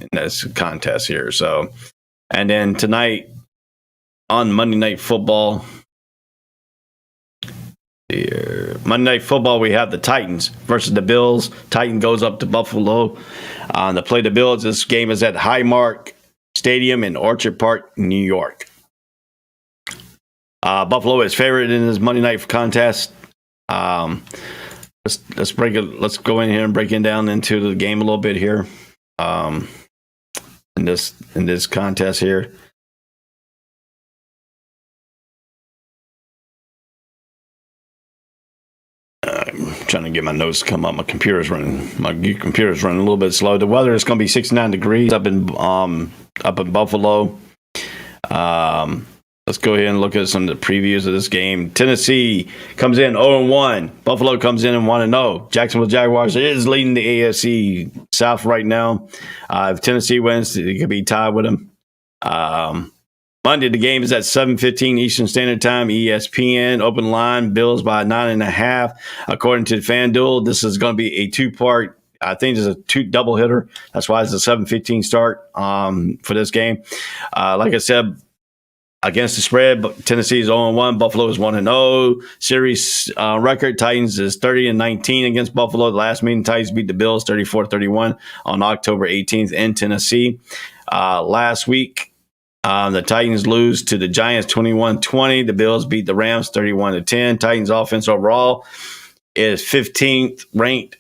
contest here. So, and then tonight on Monday Night Football, Monday Night Football, we have the Titans versus the Bills. Titan goes up to Buffalo to play the Bills. This game is at Highmark Stadium in Orchard Park, New York. Buffalo is favored in this Monday night contest. Let's go in here and break it down into the game a little bit here. In this contest here. I'm trying to get my notes to come up. My computer's running a little bit slow. The weather is going to be 69 degrees up in Buffalo. Let's go ahead and look at some of the previews of this game. Tennessee comes in 0-1. Buffalo comes in 1-0. Jacksonville Jaguars is leading the AFC South right now. If Tennessee wins, it could be tied with them. Monday, the game is at 7:15 Eastern Standard Time. ESPN, open line, Bills by 9.5. According to FanDuel, this is going to be a two-part. I think there's a double hitter. That's why it's a 7:15 start for this game. Like I said, against the spread, Tennessee is 0-1. Buffalo is 1-0. Series record, Titans is 30-19 against Buffalo. The last meeting, Titans beat the Bills 34-31 on October 18th in Tennessee. Last week, the Titans lose to the Giants 21-20. The Bills beat the Rams 31-10. Titans offense overall is 15th ranked.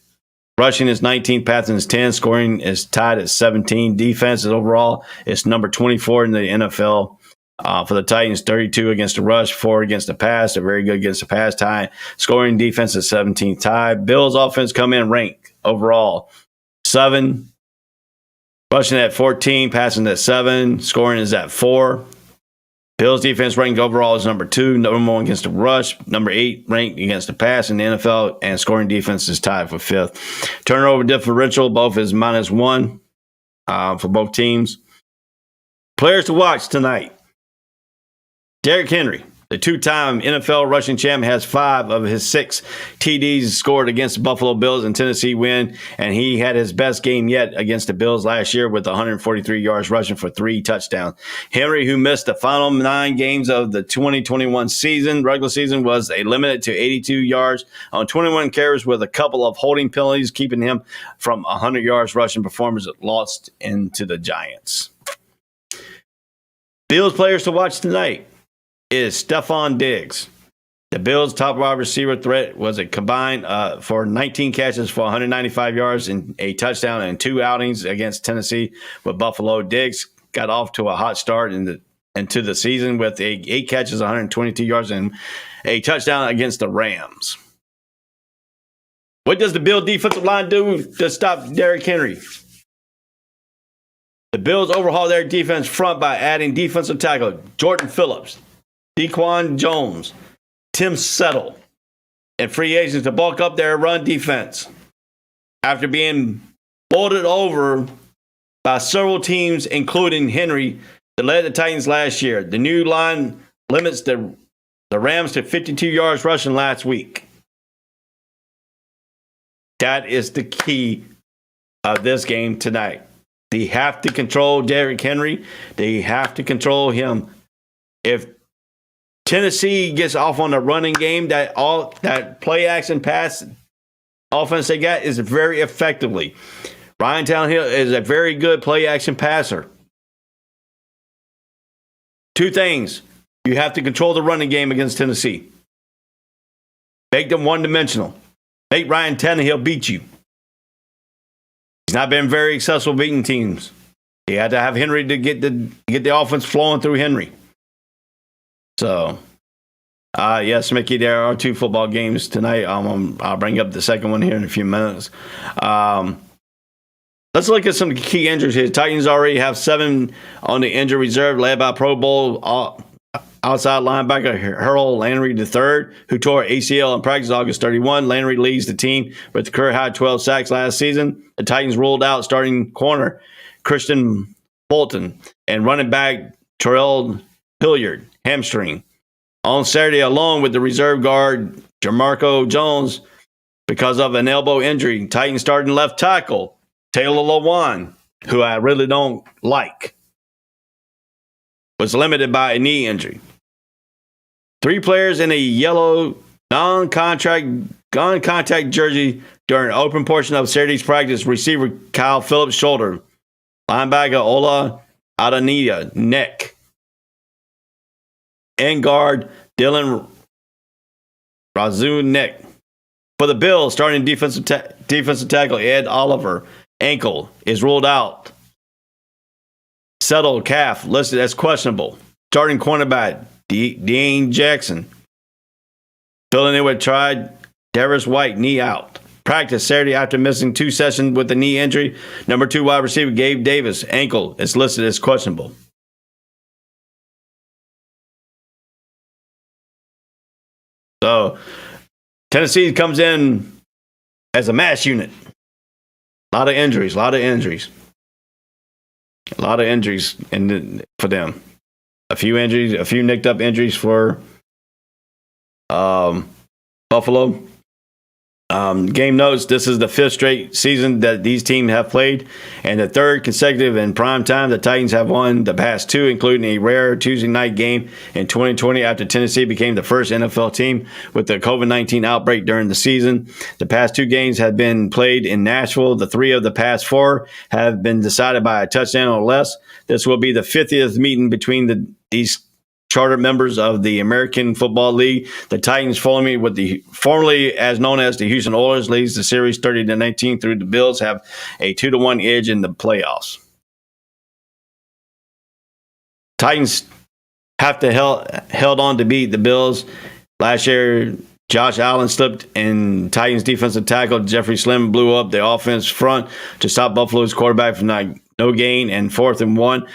Rushing is 19, passing is 10, scoring is tied at 17. Defense is overall is number 24 in the NFL. For the Titans, 32 against the rush, 4 against the pass. They're very good against the pass tie. Scoring defense is 17th tie. Bills offense come in ranked overall 7. Rushing at 14, passing at 7, scoring is at 4. Bills defense ranked overall is number 2, number 1 against the rush, number 8 ranked against the pass in the NFL, and scoring defense is tied for 5th. Turnover differential, both is -1 for both teams. Players to watch tonight. Derrick Henry, the two-time NFL rushing champ, has 5 of his 6 TDs scored against the Buffalo Bills and Tennessee win, and he had his best game yet against the Bills last year with 143 yards rushing for 3 touchdowns. Henry, who missed the final 9 games of the 2021 regular season, was limited to 82 yards on 21 carries with a couple of holding penalties, keeping him from 100 yards rushing performance lost into the Giants. Bills players to watch tonight is Stephon Diggs. The Bills' top wide receiver threat was a combined for 19 catches for 195 yards and a touchdown and 2 outings against Tennessee with Buffalo. Diggs got off to a hot start into the season with 8 catches, 122 yards, and a touchdown against the Rams. What does the Bill defensive line do to stop Derrick Henry? The Bills overhaul their defense front by adding defensive tackle Jordan Phillips, Dequan Jones, Tim Settle, and free agents to bulk up their run defense. After being bolted over by several teams, including Henry, that led the Titans last year, the new line limits the Rams to 52 yards rushing last week. That is the key of this game tonight. They have to control Derrick Henry. They have to control him. If Tennessee gets off on the running game, that play action pass offense they got is very effectively. Ryan Tannehill is a very good play action passer. 2 things. You have to control the running game against Tennessee. Make them one-dimensional. Make Ryan Tannehill beat you. He's not been very successful beating teams. You had to have Henry to get the offense flowing through Henry. So, yes, Mickey, there are 2 football games tonight. I'll bring up the second one here in a few minutes. Let's look at some key injuries here. Titans already have 7 on the injury reserve, led by Pro Bowl outside linebacker Harold Landry III, who tore ACL in practice August 31. Landry leads the team with the career high 12 sacks last season. The Titans ruled out starting corner Christian Bolton and running back Terrell Hilliard, hamstring. On Saturday, along with the reserve guard Jamarco Jones, because of an elbow injury, Titans starting left tackle Taylor Lewan, who I really don't like, was limited by a knee injury. 3 players in a yellow non-contact jersey during open portion of Saturday's practice. Receiver Kyle Phillips shoulder. Linebacker Ola Adanida neck. End guard Dylan Razoo neck. For the Bills, starting defensive tackle Ed Oliver ankle is ruled out. Settled calf listed as questionable. Starting cornerback Dean Jackson. Filling in with tried Darius White knee out. Practice Saturday after missing 2 sessions with a knee injury. Number 2 wide receiver Gabe Davis ankle is listed as questionable. So Tennessee comes in as a mass unit. A lot of injuries for them. A few nicked up injuries for Buffalo. Game notes, this is the 5th straight season that these teams have played, and the 3rd consecutive in prime time. The Titans have won the past 2, including a rare Tuesday night game in 2020 after Tennessee became the first NFL team with the COVID-19 outbreak during the season. The past 2 games have been played in Nashville. The 3 of the past 4 have been decided by a touchdown or less. This will be the 50th meeting between these charter members of the American Football League. The Titans, formerly as known as the Houston Oilers, leads the series 30-19 through the Bills, have a 2-1 edge in the playoffs. Titans have to held on to beat the Bills. Last year, Josh Allen slipped and Titans defensive tackle Jeffrey Slim blew up the offense front to stop Buffalo's quarterback from no gain and 4th and 1.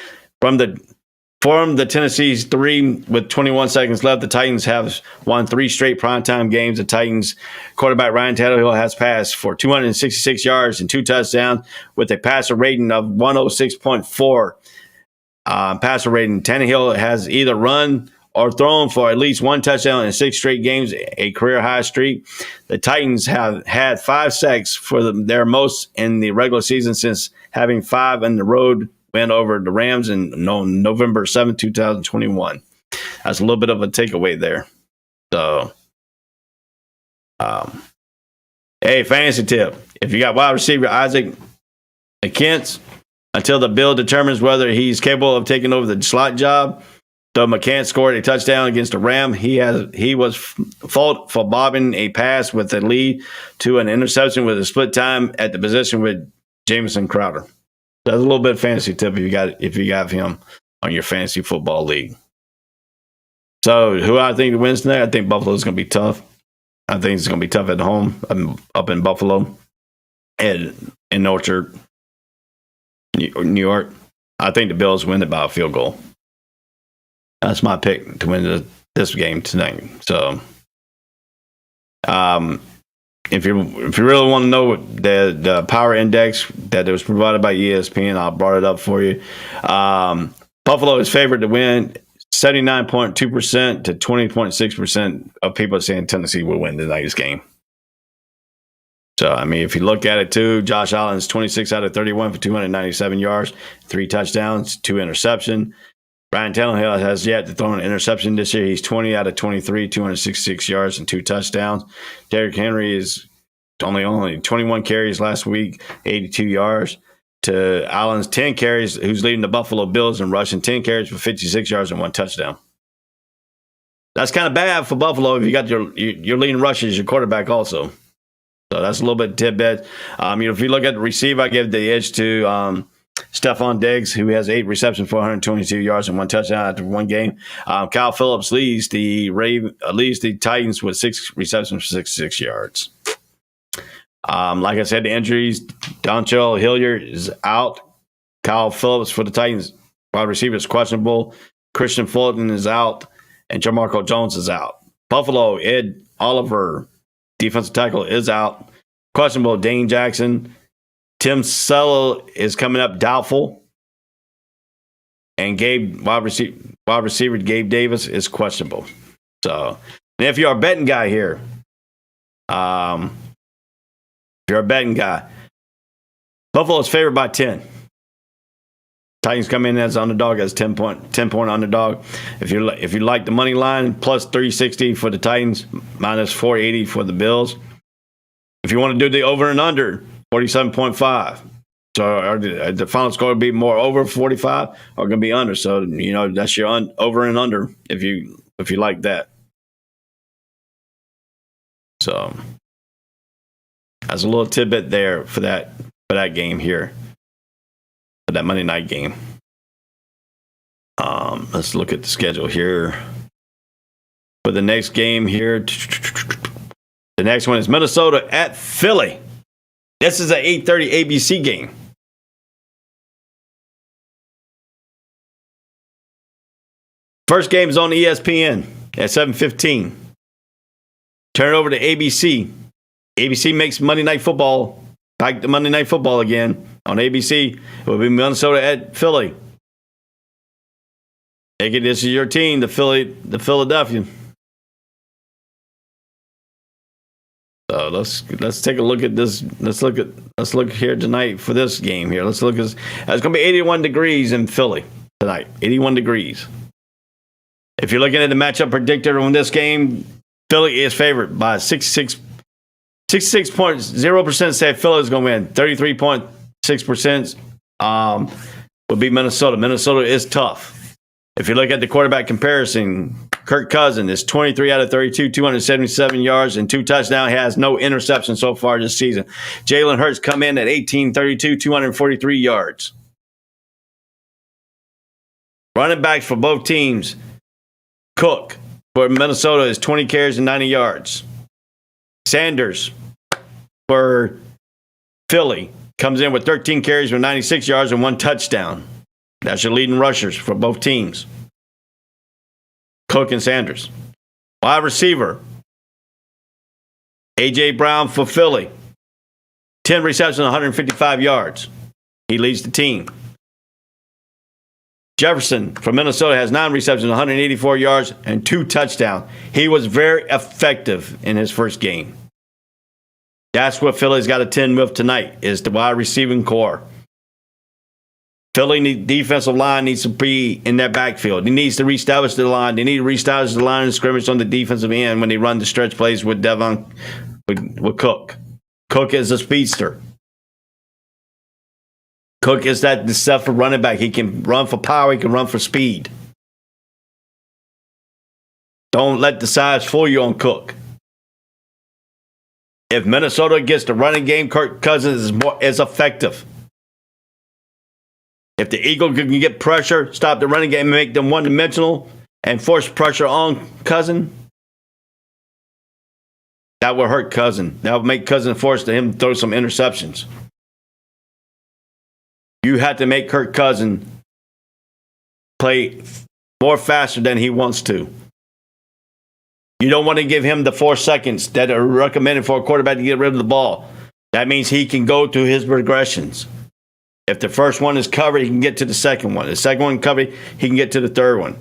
From the Tennessee's 3 with 21 seconds left, the Titans have won 3 straight primetime games. The Titans quarterback Ryan Tannehill has passed for 266 yards and 2 touchdowns with a passer rating of 106.4. Passer rating. Tannehill has either run or thrown for at least 1 touchdown in 6 straight games, a career high streak. The Titans have had 5 sacks for their most in the regular season since having 5 in the road win over the Rams in November 7, 2021. That's a little bit of a takeaway there. So, hey, fantasy tip. If you got wide receiver Isaac McKentz, until the Bill determines whether he's capable of taking over the slot job, though McCants scored a touchdown against the Ram, he was fault for bobbing a pass with a lead to an interception with a split time at the position with Jamison Crowder. That's a little bit of fantasy tip if you got him on your fantasy football league. So who I think wins tonight? I think Buffalo's going to be tough. I think it's going to be tough at home up in Buffalo and in Orchard, New York. I think the Bills win it by a field goal. That's my pick to win this game tonight. So, if you really want to know the power index that was provided by ESPN, I brought it up for you. Buffalo is favored to win 79.2% to 20.6% of people saying Tennessee will win tonight's game. So, I mean, if you look at it too, Josh Allen's 26 out of 31 for 297 yards, 3 touchdowns, 2 interceptions. Ryan Tannehill has yet to throw an interception this year. He's 20 out of 23, 266 yards and 2 touchdowns. Derrick Henry is only 21 carries last week, 82 yards. To Allen's 10 carries, who's leading the Buffalo Bills in rushing, 10 carries for 56 yards and 1 touchdown. That's kind of bad for Buffalo if you got your leading rusher as your quarterback also. So that's a little bit tidbit. If you look at the receiver, I give the edge to Stephon Diggs, who has 8 receptions for 122 yards and 1 touchdown after 1 game. Kyle Phillips leads the Titans with 6 receptions for 66 yards. Like I said, the injuries, Dontrell Hilliard is out. Kyle Phillips for the Titans wide receiver is questionable. Christian Fulton is out. And Jamarco Jones is out. Buffalo, Ed Oliver, defensive tackle, is out. Questionable, Dane Jackson. Tim Sella is coming up doubtful. And wide receiver Gabe Davis is questionable. So, and if you're a betting guy here, Buffalo's favored by 10. Titans come in as underdog, as 10-point underdog. If you like the money line, plus 360 for the Titans, minus 480 for the Bills. If you want to do the over and under, 47.5. So the final score will be more over 45 or going to be under. So, that's your over and under if you like that. So that's a little tidbit there for that game here, for that Monday night game. Let's look at the schedule here. For the next game here, the next one is Minnesota at Philly. This is an 8:30 ABC game. First game is on ESPN at 7:15. Turn it over to ABC. ABC makes Monday Night Football back to Monday Night Football again on ABC. It will be Minnesota at Philly. This is your team, the Philadelphia. So let's take a look at this. Let's look here tonight for this game here. Let's look at it's going to be 81 degrees in Philly tonight. 81 degrees. If you're looking at the matchup predictor on this game, Philly is favored by 66.0% say Philly is going to win. 33.6% will be Minnesota. Minnesota is tough. If you look at the quarterback comparison, Kirk Cousins is 23 out of 32, 277 yards and 2 touchdowns. He has no interception so far this season. Jalen Hurts come in at 18, 32, 243 yards. Running backs for both teams, Cook for Minnesota is 20 carries and 90 yards. Sanders for Philly comes in with 13 carries with 96 yards and 1 touchdown. That's your leading rushers for both teams. Cook and Sanders. Wide receiver, A.J. Brown for Philly. 10 receptions, 155 yards. He leads the team. Jefferson from Minnesota has 9 receptions, 184 yards, and 2 touchdowns. He was very effective in his first game. That's what Philly's got to tend with tonight, is the wide receiving core. Philly defensive line needs to be in that backfield. He needs to reestablish the line. They need to reestablish the line of scrimmage on the defensive end when they run the stretch plays with with Cook. Cook is a speedster. Cook is that deceptive running back. He can run for power. He can run for speed. Don't let the size fool you on Cook. If Minnesota gets the running game, Kirk Cousins is effective. If the Eagles can get pressure, stop the running game, and make them one-dimensional, and force pressure on Cousins, that will hurt Cousins. That will make Cousins force him to throw some interceptions. You have to make Kirk Cousins play more faster than he wants to. You don't want to give him the 4 seconds that are recommended for a quarterback to get rid of the ball. That means he can go through his progressions. If the first one is covered, he can get to the second one. The second one covered, he can get to the third one.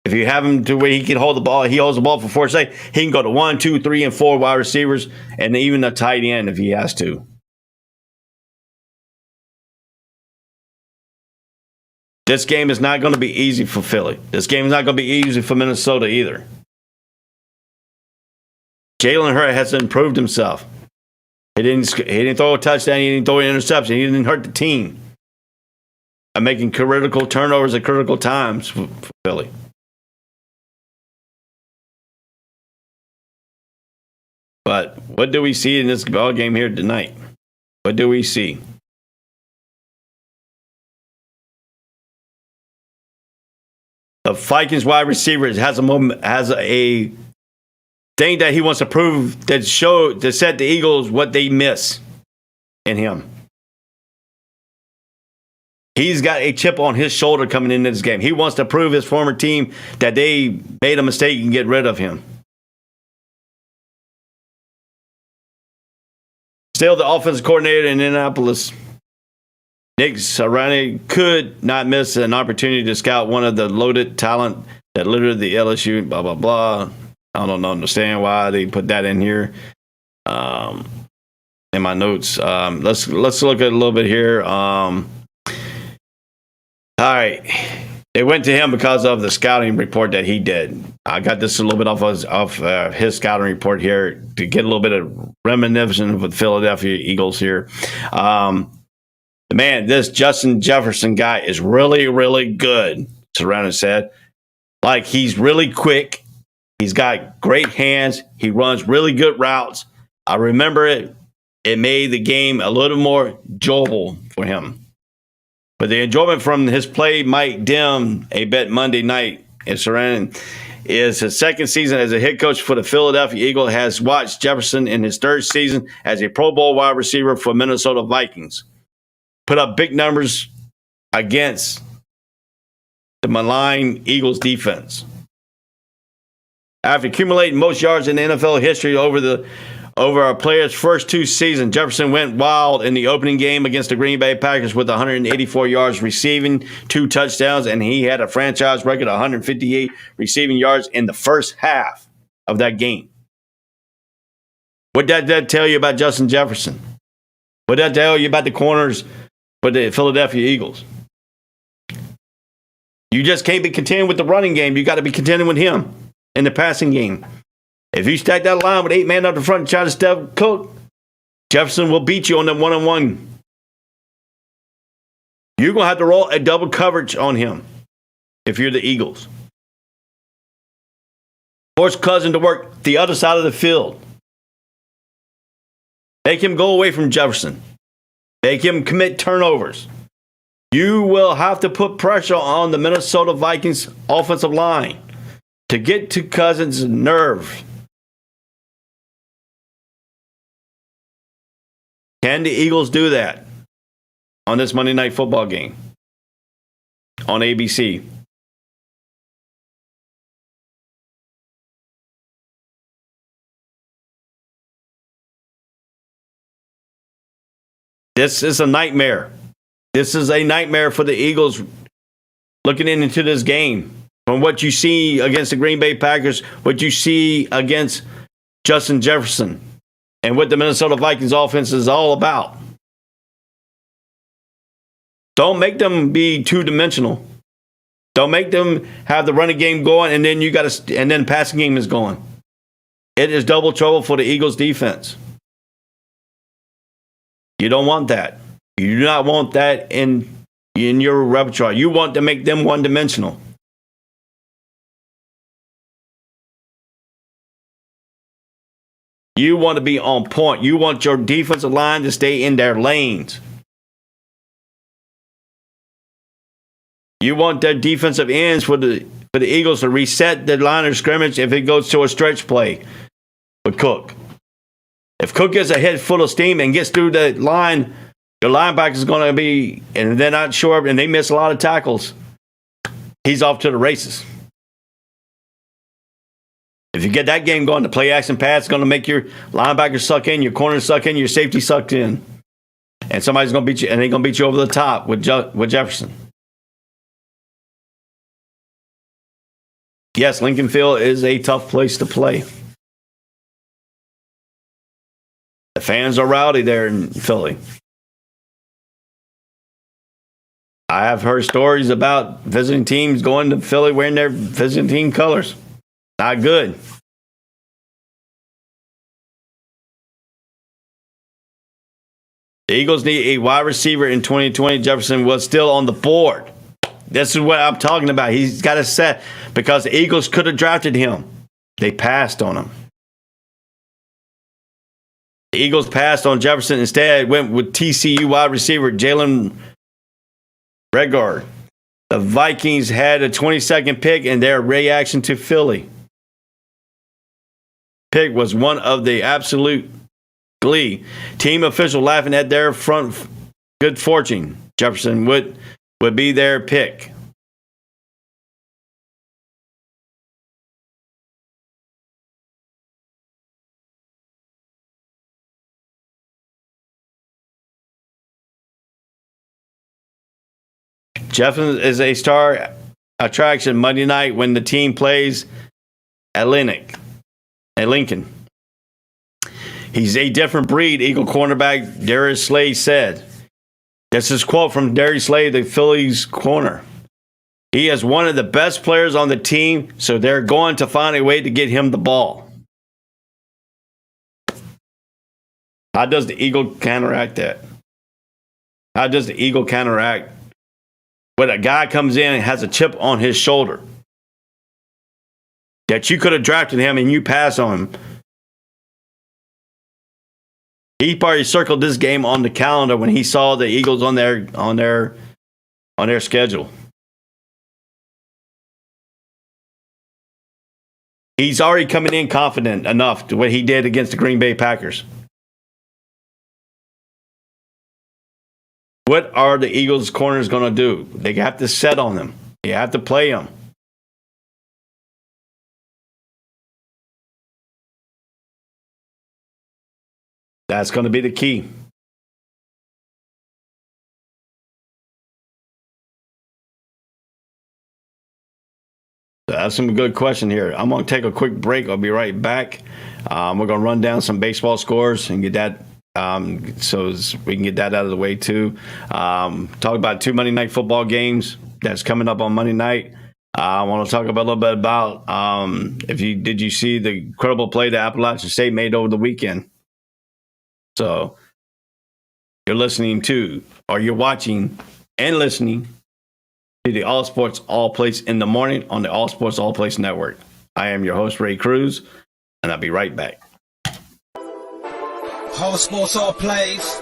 If you have him to where he can hold the ball, he holds the ball for 4 seconds, he can go to 1, 2, 3, and 4 wide receivers, and even a tight end if he has to. This game is not going to be easy for Philly. This game is not going to be easy for Minnesota either. Jalen Hurts has improved himself. He didn't throw a touchdown. He didn't throw an interception. He didn't hurt the team. I'm making critical turnovers at critical times for Philly. But what do we see in this ball game here tonight? What do we see? The Vikings wide receiver has a thing that he wants to prove, that set the Eagles what they miss in him. He's got a chip on his shoulder coming into this game. He wants to prove his former team that they made a mistake and get rid of him. Still, the offensive coordinator in Indianapolis, Nick Sirianni, could not miss an opportunity to scout one of the loaded talent that littered the LSU, blah, blah, blah. I don't understand why they put that in here in my notes. Let's look at a little bit here. All right. They went to him because of the scouting report that he did. I got this a little bit off his scouting report here to get a little bit of reminiscence with Philadelphia Eagles here. Man, this Justin Jefferson guy is really, really good, Serrano said. Like, he's really quick. He's got great hands. He runs really good routes. I remember it. It made the game a little more enjoyable for him. But the enjoyment from his play might dim a bit Monday night. And Serrano is his second season as a head coach for the Philadelphia Eagles, has watched Jefferson in his third season as a Pro Bowl wide receiver for Minnesota Vikings. Put up big numbers against the malign Eagles defense. After accumulating most yards in NFL history over a player's first two seasons, Jefferson went wild in the opening game against the Green Bay Packers with 184 yards receiving, 2 touchdowns, and he had a franchise record of 158 receiving yards in the first half of that game. What did that tell you about Justin Jefferson? What did that tell you about the corners for the Philadelphia Eagles? You just can't be content with the running game. You got to be content with him in the passing game. If you stack that line with 8 men up the front and try to step Cook, Jefferson will beat you on the one-on-one. You're going to have to roll a double coverage on him if you're the Eagles. Force Cousin to work the other side of the field. Make him go away from Jefferson. Make him commit turnovers. You will have to put pressure on the Minnesota Vikings offensive line to get to Cousins' nerve. Can the Eagles do that on this Monday Night Football game on ABC? This is a nightmare. This is a nightmare for the Eagles looking into this game. From what you see against the Green Bay Packers, what you see against Justin Jefferson, and what the Minnesota Vikings offense is all about. Don't make them be two-dimensional. Don't make them have the running game going, and then the passing game is going. It is double trouble for the Eagles defense. You don't want that. You do not want that in your repertoire. You want to make them one-dimensional. You want to be on point. You want your defensive line to stay in their lanes. You want their defensive ends for the Eagles to reset the line of scrimmage if it goes to a stretch play with Cook. If Cook gets a head full of steam and gets through the line, the linebacker is going to be, and they're not sure, and they miss a lot of tackles, he's off to the races. If you get that game going, the play action pass is going to make your linebacker suck in, your corner suck in, your safety sucked in. And somebody's going to beat you, and they're going to beat you over the top with Jefferson. Yes, Lincoln Field is a tough place to play. The fans are rowdy there in Philly. I have heard stories about visiting teams going to Philly wearing their visiting team colors. Not good. The Eagles need a wide receiver in 2020. Jefferson was still on the board. This is what I'm talking about. He's got a set because the Eagles could have drafted him. They passed on him. The Eagles passed on Jefferson. Instead, went with TCU wide receiver Jalen Reagor. The Vikings had a 22nd pick in their reaction to Philly. Pick was one of the absolute glee. Team official laughing at their front good fortune. Jefferson would be their pick. Jefferson is a star attraction Monday night when the team plays at Lincoln. He's a different breed, Eagle cornerback Darius Slade said. This is a quote from Darius Slay, the Phillies corner. He is one of the best players on the team, so they're going to find a way to get him the ball. How does the Eagle counteract that? How does the Eagle counteract when a guy comes in and has a chip on his shoulder that you could have drafted him and you pass on him? He probably circled this game on the calendar when he saw the Eagles on their schedule. He's already coming in confident enough to what he did against the Green Bay Packers. What are the Eagles' corners going to do? They have to set on them. You have to play them. That's going to be the key. That's some good question here. I'm going to take a quick break. I'll be right back. We're going to run down some baseball scores and get that so we can get that out of the way too. Talk about 2 Monday night football games that's coming up on Monday night. I want to talk about a little bit about did you see the incredible play that Appalachian State made over the weekend? So you're watching and listening to the All Sports All Place in the morning on the All Sports All Place Network. I am your host, Ray Cruz, and I'll be right back. All Sports All Plays.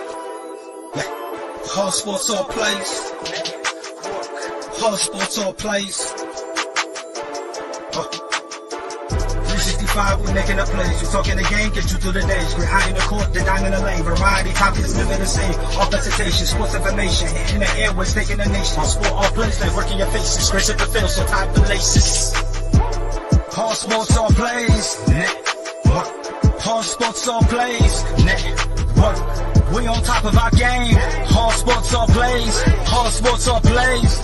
All Sports All Plays. All Sports All Plays. 365, we're making a plays. We're talking the game, get you through the days. We're high in the court, the dime in the lane. Variety, topics, living the same. All presentation, sports information. Hitting the airways, taking the nation. All sport, all plays, they working your faces. Grace at the field, so tie the laces. All Sports All Plays. All Sports All Plays. Network. We on top of our game. All Sports All Plays. All Sports All Plays.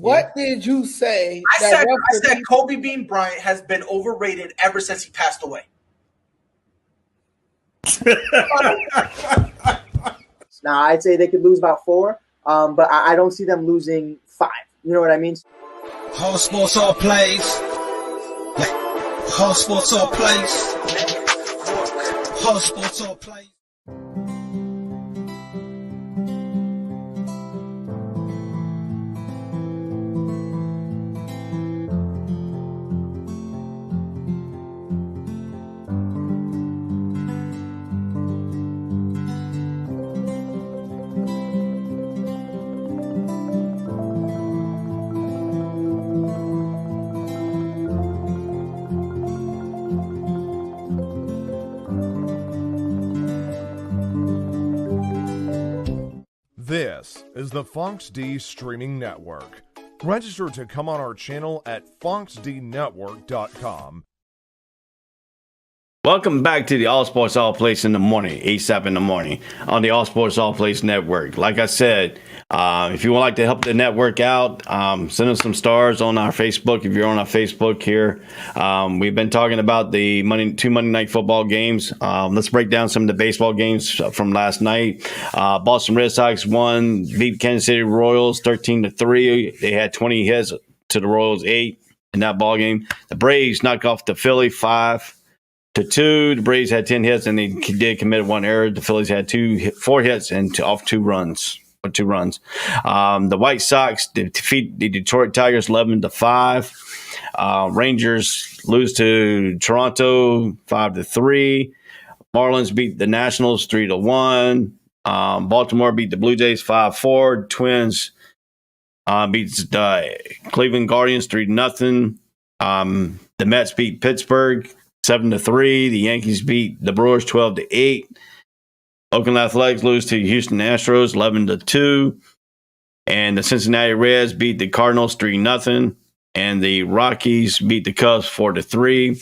What did you say? I said Kobe Bean Bryant has been overrated ever since he passed away. Now, I'd say they could lose about 4, but I don't see them losing 5. You know what I mean? All Sports All Plays. All Sports All Plays. All Sports All Plays. This is the Fox D Streaming Network. Register to come on our channel at foxdnetwork.com. Welcome back to the All Sports All Place in the morning, ASAP in the morning on the All Sports All Place Network. Like I said, if you would like to help the network out, send us some stars on our Facebook. If you're on our Facebook here, we've been talking about the 2 Monday night football games. Let's break down some of the baseball games from last night. Boston Red Sox beat Kansas City Royals 13-3. They had 20 hits to the Royals 8 in that ball game. The Braves knocked off the Philly 5-2. The Braves had 10 hits, and they did commit 1 error. The Phillies had 4 hits and off 2 runs. The White Sox defeat the Detroit Tigers 11-5. Rangers lose to Toronto 5-3. Marlins beat the Nationals 3-1. Baltimore beat the Blue Jays 5-4. Twins beats the Cleveland Guardians 3-0. The Mets beat Pittsburgh 7-3. The Yankees beat the Brewers 12-8. Oakland Athletics lose to Houston Astros 11-2. And the Cincinnati Reds beat the Cardinals 3-0. And the Rockies beat the Cubs 4-3.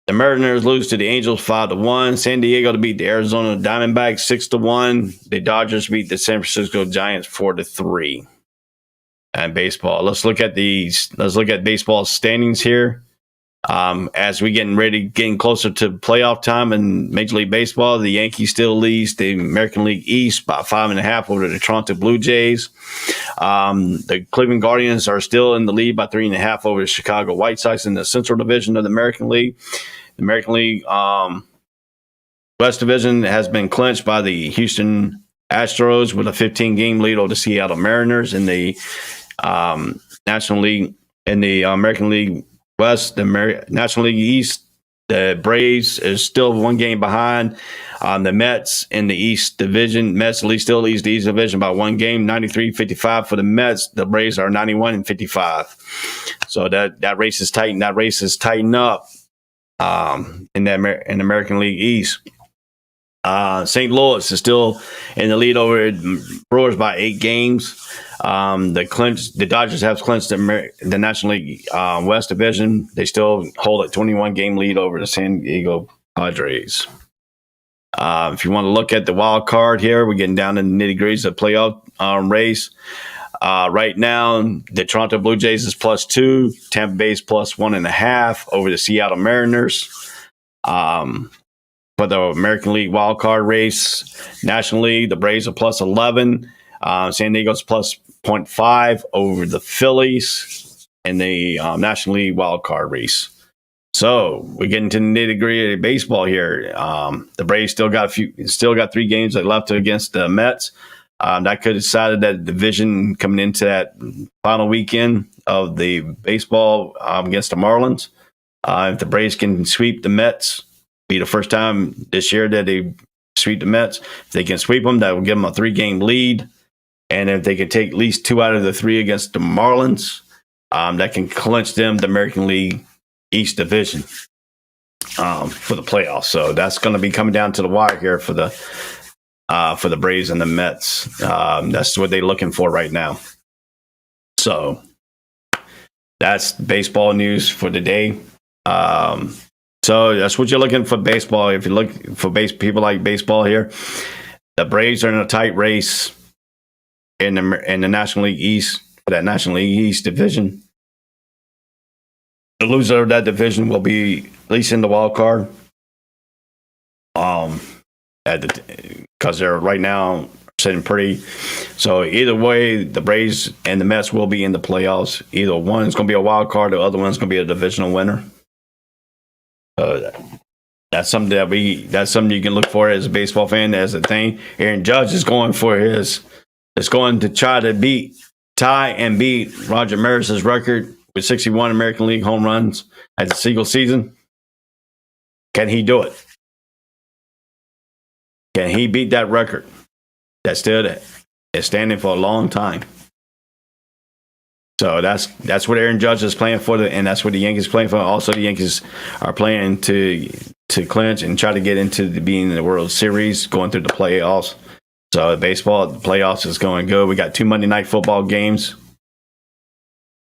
The Mariners lose to the Angels 5-1. San Diego to beat the Arizona Diamondbacks 6-1. The Dodgers beat the San Francisco Giants 4-3. And baseball. Let's look at baseball standings here. As we getting closer to playoff time in Major League Baseball, the Yankees still leads the American League East by 5.5 over the Toronto Blue Jays. The Cleveland Guardians are still in the lead by 3.5 over the Chicago White Sox in the Central Division of the American League. The American League West Division has been clinched by the Houston Astros with a 15-game lead over the Seattle Mariners. In the National League, in the American League West, the National League East, the Braves is still 1 game behind. The Mets in the East Division, Mets still leads the East Division by 1 game, 93-55 for the Mets. The Braves are 91-55. So that race is tight. That race is tightened up in the American League East. St. Louis is still in the lead over Brewers by 8 games. The Dodgers have clinched the National League West Division. They still hold a 21-game lead over the San Diego Padres. If you want to look at the wild card here, we're getting down to the nitty-gritty of the playoff race. Right now, the Toronto Blue Jays is +2. Tampa Bay is +1.5 over the Seattle Mariners. For the American League wild card race, National League, the Braves are +11. San Diego's +0.5 over the Phillies in the National League wild card race. So we're getting to the nitty-gritty of baseball here. The Braves still got 3 games left against the Mets. That could have decided that division coming into that final weekend of the baseball against the Marlins. If the Braves can sweep the Mets, be the first time this year that they sweep the Mets. If they can sweep them, that will give them a 3-game lead. And if they can take at least 2 out of the 3 against the Marlins, that can clinch them the American League East Division for the playoffs. So that's going to be coming down to the wire here for the Braves and the Mets. That's what they're looking for right now. So that's baseball news for the day. So that's what you're looking for baseball. If you look for people like baseball here, the Braves are in a tight race in the National League East, for that National League East division. The loser of that division will be at least in the wild card. Because they're right now sitting pretty. So either way, the Braves and the Mets will be in the playoffs. Either one is going to be a wild card, the other one's going to be a divisional winner. That's something you can look for as a baseball fan. As a thing, Aaron Judge is going to try to tie and beat Roger Maris's record with 61 American League home runs at the single season. Can he do it? Can he beat that record? That still is standing for a long time. So that's what Aaron Judge is playing for, and that's what the Yankees are playing for. Also, the Yankees are playing to clinch and try to get into being in the World Series, going through the playoffs. So baseball, the playoffs is going good. We got 2 Monday Night Football games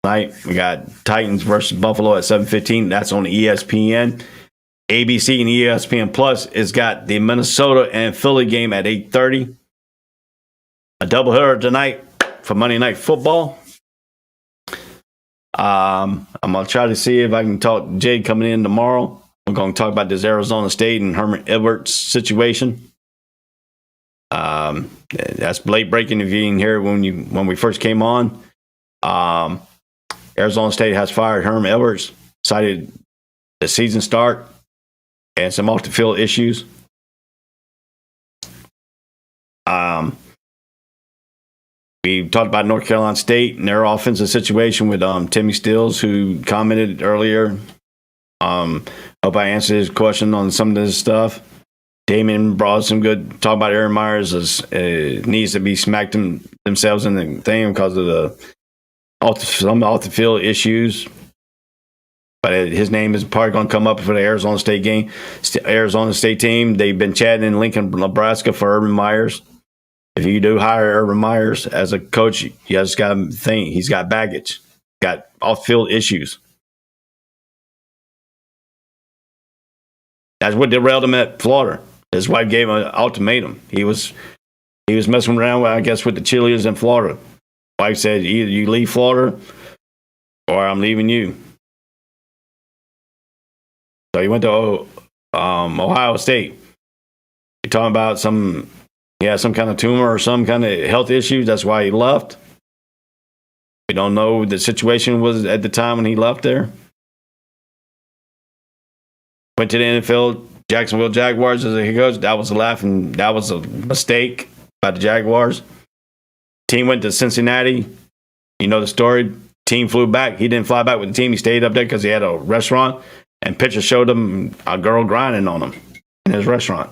tonight. We got Titans versus Buffalo at 7:15. That's on ESPN. ABC and ESPN Plus has got the Minnesota and Philly game at 8:30. A doubleheader tonight for Monday Night Football. I'm going to try to see if I can talk Jade coming in tomorrow. We're going to talk about this Arizona State and Herm Edwards situation. That's late breaking if you didn't hear it when we first came on. Arizona State has fired Herm Edwards, cited the season start and some off the field issues. We talked about North Carolina State and their offensive situation with Timmy Stills, who commented earlier. Hope I answered his question on some of this stuff. Damon brought some good talk about Aaron Myers needs to be smacked themselves in the thing because of some off the field issues. But his name is probably going to come up for the Arizona State game. Arizona State team, they've been chatting in Lincoln, Nebraska for Urban Myers. If you do hire Urban Myers as a coach, you just got to think he's got baggage, got off-field issues. That's what derailed him at Florida. His wife gave him an ultimatum. He was messing around, I guess, with the cheerleaders in Florida. Wife said, either you leave Florida or I'm leaving you. So he went to Ohio State. You're talking about some kind of tumor or some kind of health issues. That's why he left. We don't know what the situation was at the time when he left there. Went to the NFL, Jacksonville Jaguars as a head coach. That was a mistake by the Jaguars. Team went to Cincinnati. You know the story. Team flew back. He didn't fly back with the team. He stayed up there because he had a restaurant, and pictures showed him a girl grinding on him in his restaurant.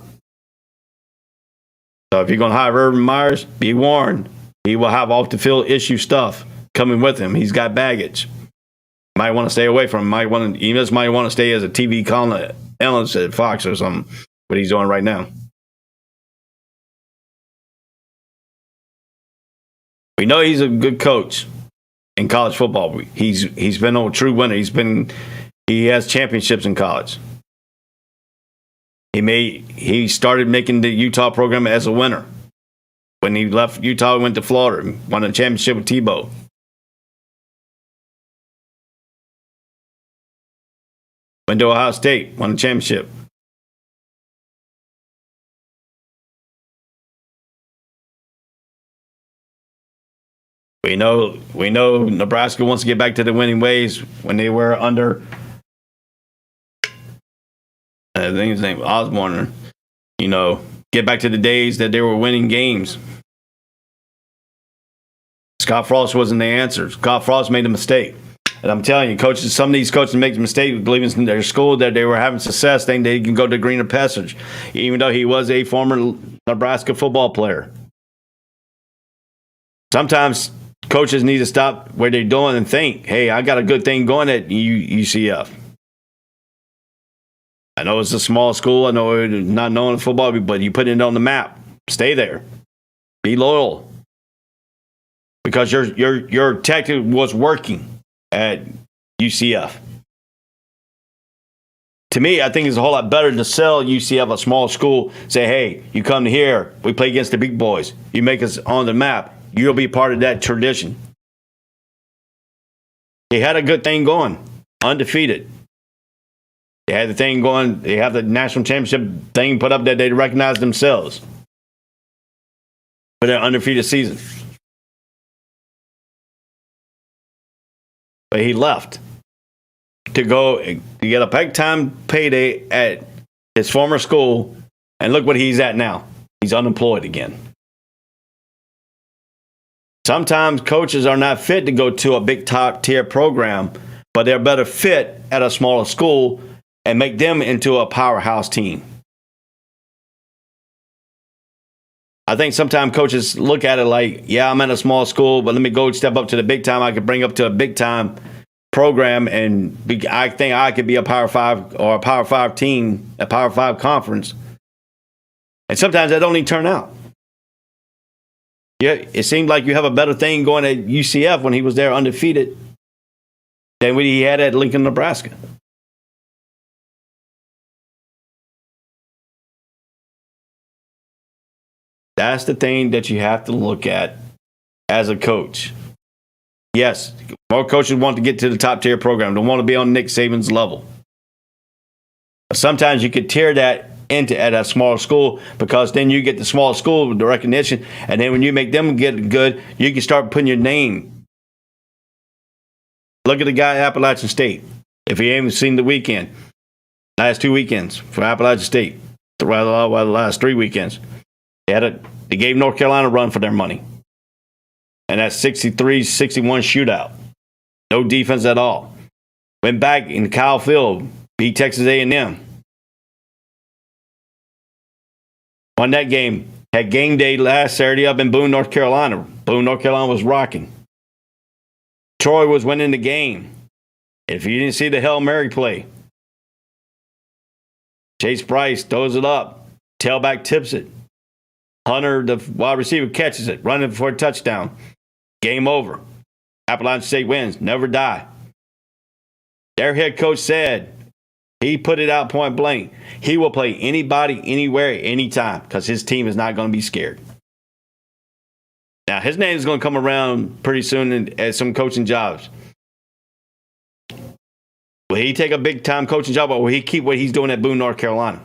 So if you're going to hire Urban Myers, be warned. He will have off-the-field issue stuff coming with him. He's got baggage. Might want to stay away from him. He just might want to stay as a TV analyst at Fox or something, what he's doing right now. We know he's a good coach in college football. He's been a true winner. He has championships in college. He started making the Utah program as a winner. When he left Utah, he went to Florida and won a championship with Tebow. Went to Ohio State, won a championship. We know Nebraska wants to get back to the winning ways when they were under, I think his name was Osborne. Get back to the days that they were winning games. Scott Frost wasn't the answer. Scott Frost made a mistake. And I'm telling you, some of these coaches make the mistake believing in their school that they were having success, thinking they can go to greener pastures, even though he was a former Nebraska football player. Sometimes coaches need to stop what they're doing and think, hey, I got a good thing going at UCF. I know it's a small school. I know it's not known in football, but you put it on the map. Stay there. Be loyal. Because your tactic was working at UCF. To me, I think it's a whole lot better to sell UCF, a small school, say, hey, you come here, we play against the big boys. You make us on the map. You'll be part of that tradition. They had a good thing going, undefeated. They had the thing going. They have the national championship thing put up that they recognize themselves for their undefeated season. But he left to get a big-time payday at his former school, and look what he's at now. He's unemployed again. Sometimes coaches are not fit to go to a big top-tier program, but they're better fit at a smaller school and make them into a powerhouse team. I think sometimes coaches look at it like, yeah, I'm at a small school, but let me go step up to the big time. I could bring up to a big time program, and I think I could be a Power 5 or a Power 5 team, a Power 5 conference. And sometimes that don't even turn out. Yeah, it seemed like you have a better thing going at UCF when he was there undefeated than what he had at Lincoln, Nebraska. That's the thing that you have to look at as a coach. Yes, more coaches want to get to the top tier program. They want to be on Nick Saban's level. But sometimes you could tear that into at a smaller school, because then you get the small school with the recognition, and then when you make them get good, you can start putting your name. Look at the guy at Appalachian State. If you haven't seen the weekend, last 2 weekends for Appalachian State, the last 3 weekends, they gave North Carolina a run for their money. And that 63-61 shootout. No defense at all. Went back in Kyle Field, beat Texas A&M. Won that game. Had game day last Saturday up in Boone, North Carolina. Boone, North Carolina was rocking. Troy was winning the game. If you didn't see the Hail Mary play, Chase Bryce throws it up. Tailback tips it. Hunter, the wide receiver, catches it, running for a touchdown. Game over. Appalachian State wins. Never die. Their head coach said, he put it out point blank, he will play anybody, anywhere, anytime, because his team is not going to be scared. Now, his name is going to come around pretty soon at some coaching jobs. Will he take a big time coaching job, or will he keep what he's doing at Boone, North Carolina?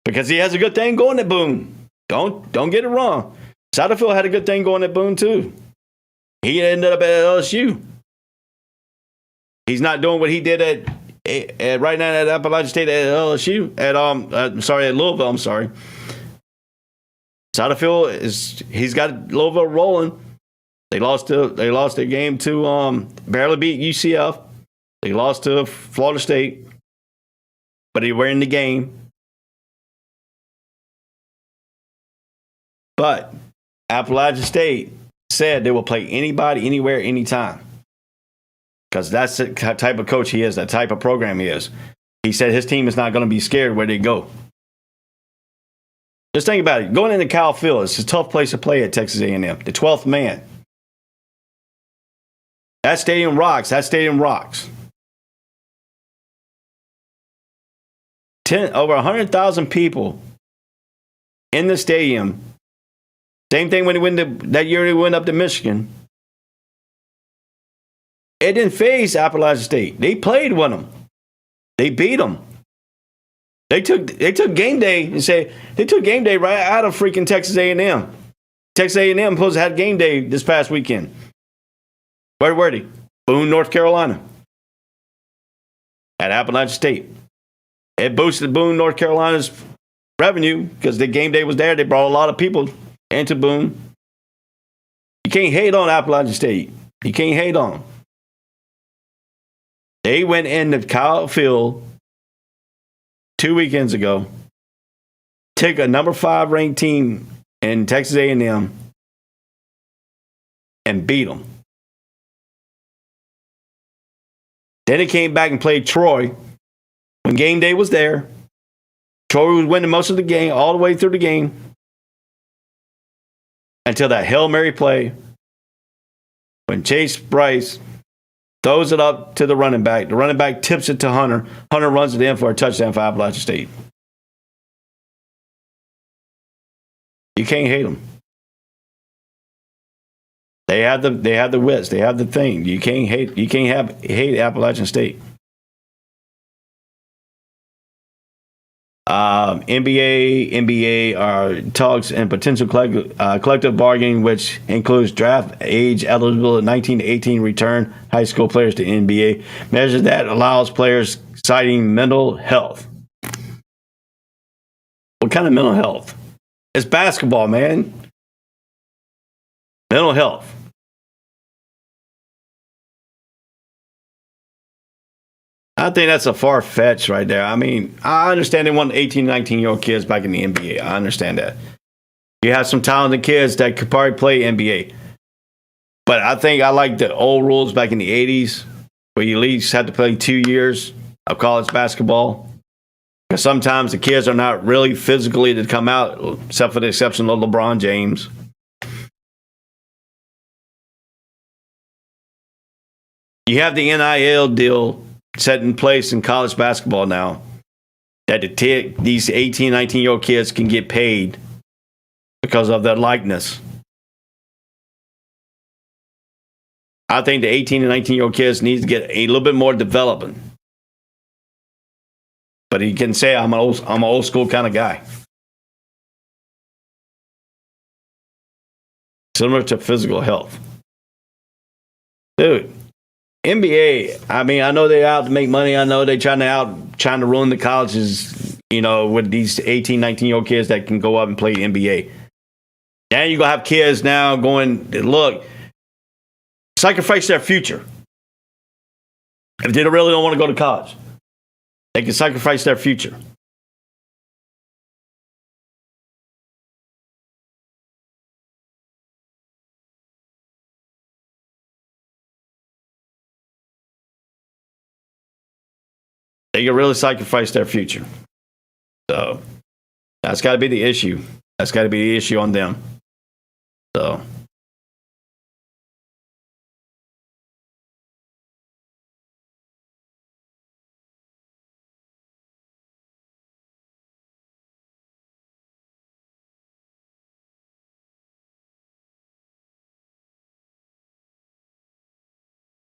Because he has a good thing going at Boone. Don't get it wrong. Satterfield had a good thing going at Boone too. He ended up at LSU. He's not doing what he did at right now at Appalachian State at LSU at at Louisville. I'm sorry. Satterfield he's got Louisville rolling. They lost their game to barely beat UCF. They lost to Florida State, but they were in the game. But Appalachian State said they will play anybody, anywhere, anytime. Because that's the type of coach he is, that type of program he is. He said his team is not going to be scared where they go. Just think about it. Going into Cal Field, it's a tough place to play at Texas A&M. The 12th man. That stadium rocks. That stadium rocks. Over 100,000 people in the stadium. Same thing when they went that year they went up to Michigan. It didn't phase Appalachian State. They played with them. They beat them. They took game day and they took game day right out of freaking Texas A&M. Texas A&M supposed to have game day this past weekend. Where were they? Boone, North Carolina. At Appalachian State. It boosted Boone, North Carolina's revenue because the game day was there. They brought a lot of people into Boone. You can't hate on Appalachian State. You can't hate on them. They went into Kyle Field 2 weekends ago, took a number 5 ranked team in Texas A&M and beat them. Then they came back and played Troy when game day was there. Troy was winning most of the game, all the way through the game, until that Hail Mary play when Chase Bryce throws it up to the running back. The running back tips it to Hunter. Hunter runs it in for a touchdown for Appalachian State. You can't hate them. They have the wits. They have the thing. You can't hate Appalachian State. NBA are talks and potential collective bargaining, which includes draft age eligible 19 to 18 return high school players to NBA. Measure that allows players citing mental health. What kind of mental health? It's basketball, man. Mental health. I think that's a far fetch right there. I mean, I understand they want 18, 19-year-old kids back in the NBA. I understand that. You have some talented kids that could probably play NBA. But I think I like the old rules back in the 80s where you at least had to play 2 years of college basketball. Because sometimes the kids are not really physically to come out, except for the exception of LeBron James. You have the NIL deal set in place in college basketball now that these 18, 19-year-old kids can get paid because of their likeness. I think the 18 and 19-year-old kids need to get a little bit more development. But he can say, I'm an old school kind of guy. Similar to physical health. Dude. NBA, I mean, I know they're out to make money. I know they're trying to ruin the colleges, with these 18, 19-year-old kids that can go up and play NBA. Now you're going to have kids now going, look, sacrifice their future. If they really don't want to go to college, they can sacrifice their future. They can really sacrifice their future. So that's got to be the issue. That's got to be the issue on them. So.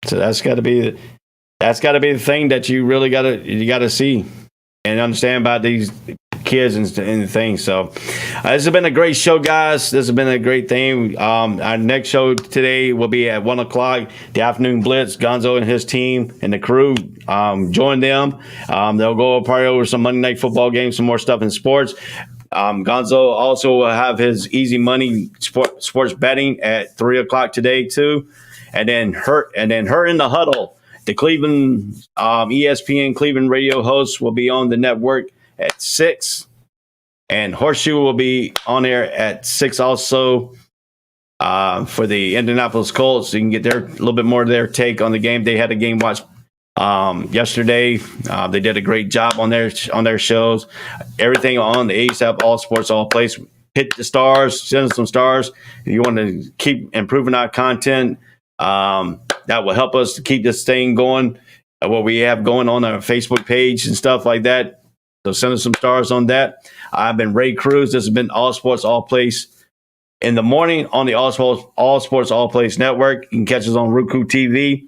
So that's got to be the thing that you really got to see and understand about these kids and things. So this has been a great show, guys. This has been a great thing. Our next show today will be at 1:00, the afternoon blitz. Gonzo and his team and the crew, join them. They'll go probably over some Monday Night Football games, some more stuff in sports. Gonzo also will have his easy money sports betting at 3:00 today too. And then her in the huddle. The Cleveland ESPN Cleveland radio host will be on the network at 6, and Horseshoe will be on there at 6 also for the Indianapolis Colts. So you can get a little bit more of their take on the game. They had a game watch yesterday. They did a great job on their shows. Everything on the ASAP All Sports All Place. Hit the stars, send us some stars. If you want to keep improving our content, that will help us to keep this thing going. What we have going on our Facebook page and stuff like that. So send us some stars on that. I've been Ray Cruz. This has been All Sports All Place in the morning on the All Sports All Place network. You can catch us on Roku TV.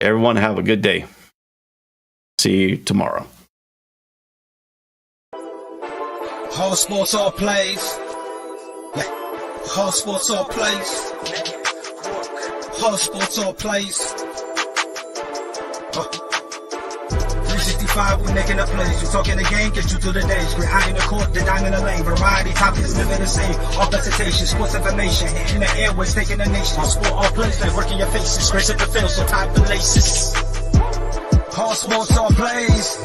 Everyone have a good day. See you tomorrow. All Sports All Plays. All Sports All Plays. All Sports All Plays. 365, we making a plays. You talking the game, get you through the days. We're high in the court, the dime in the lane. Variety, topics, living the same. All presentation, sports information. Hitting the airways, taking the nation. All sport, all plays, like working your faces. Grace at the field, so tie the laces. All Sports All Plays.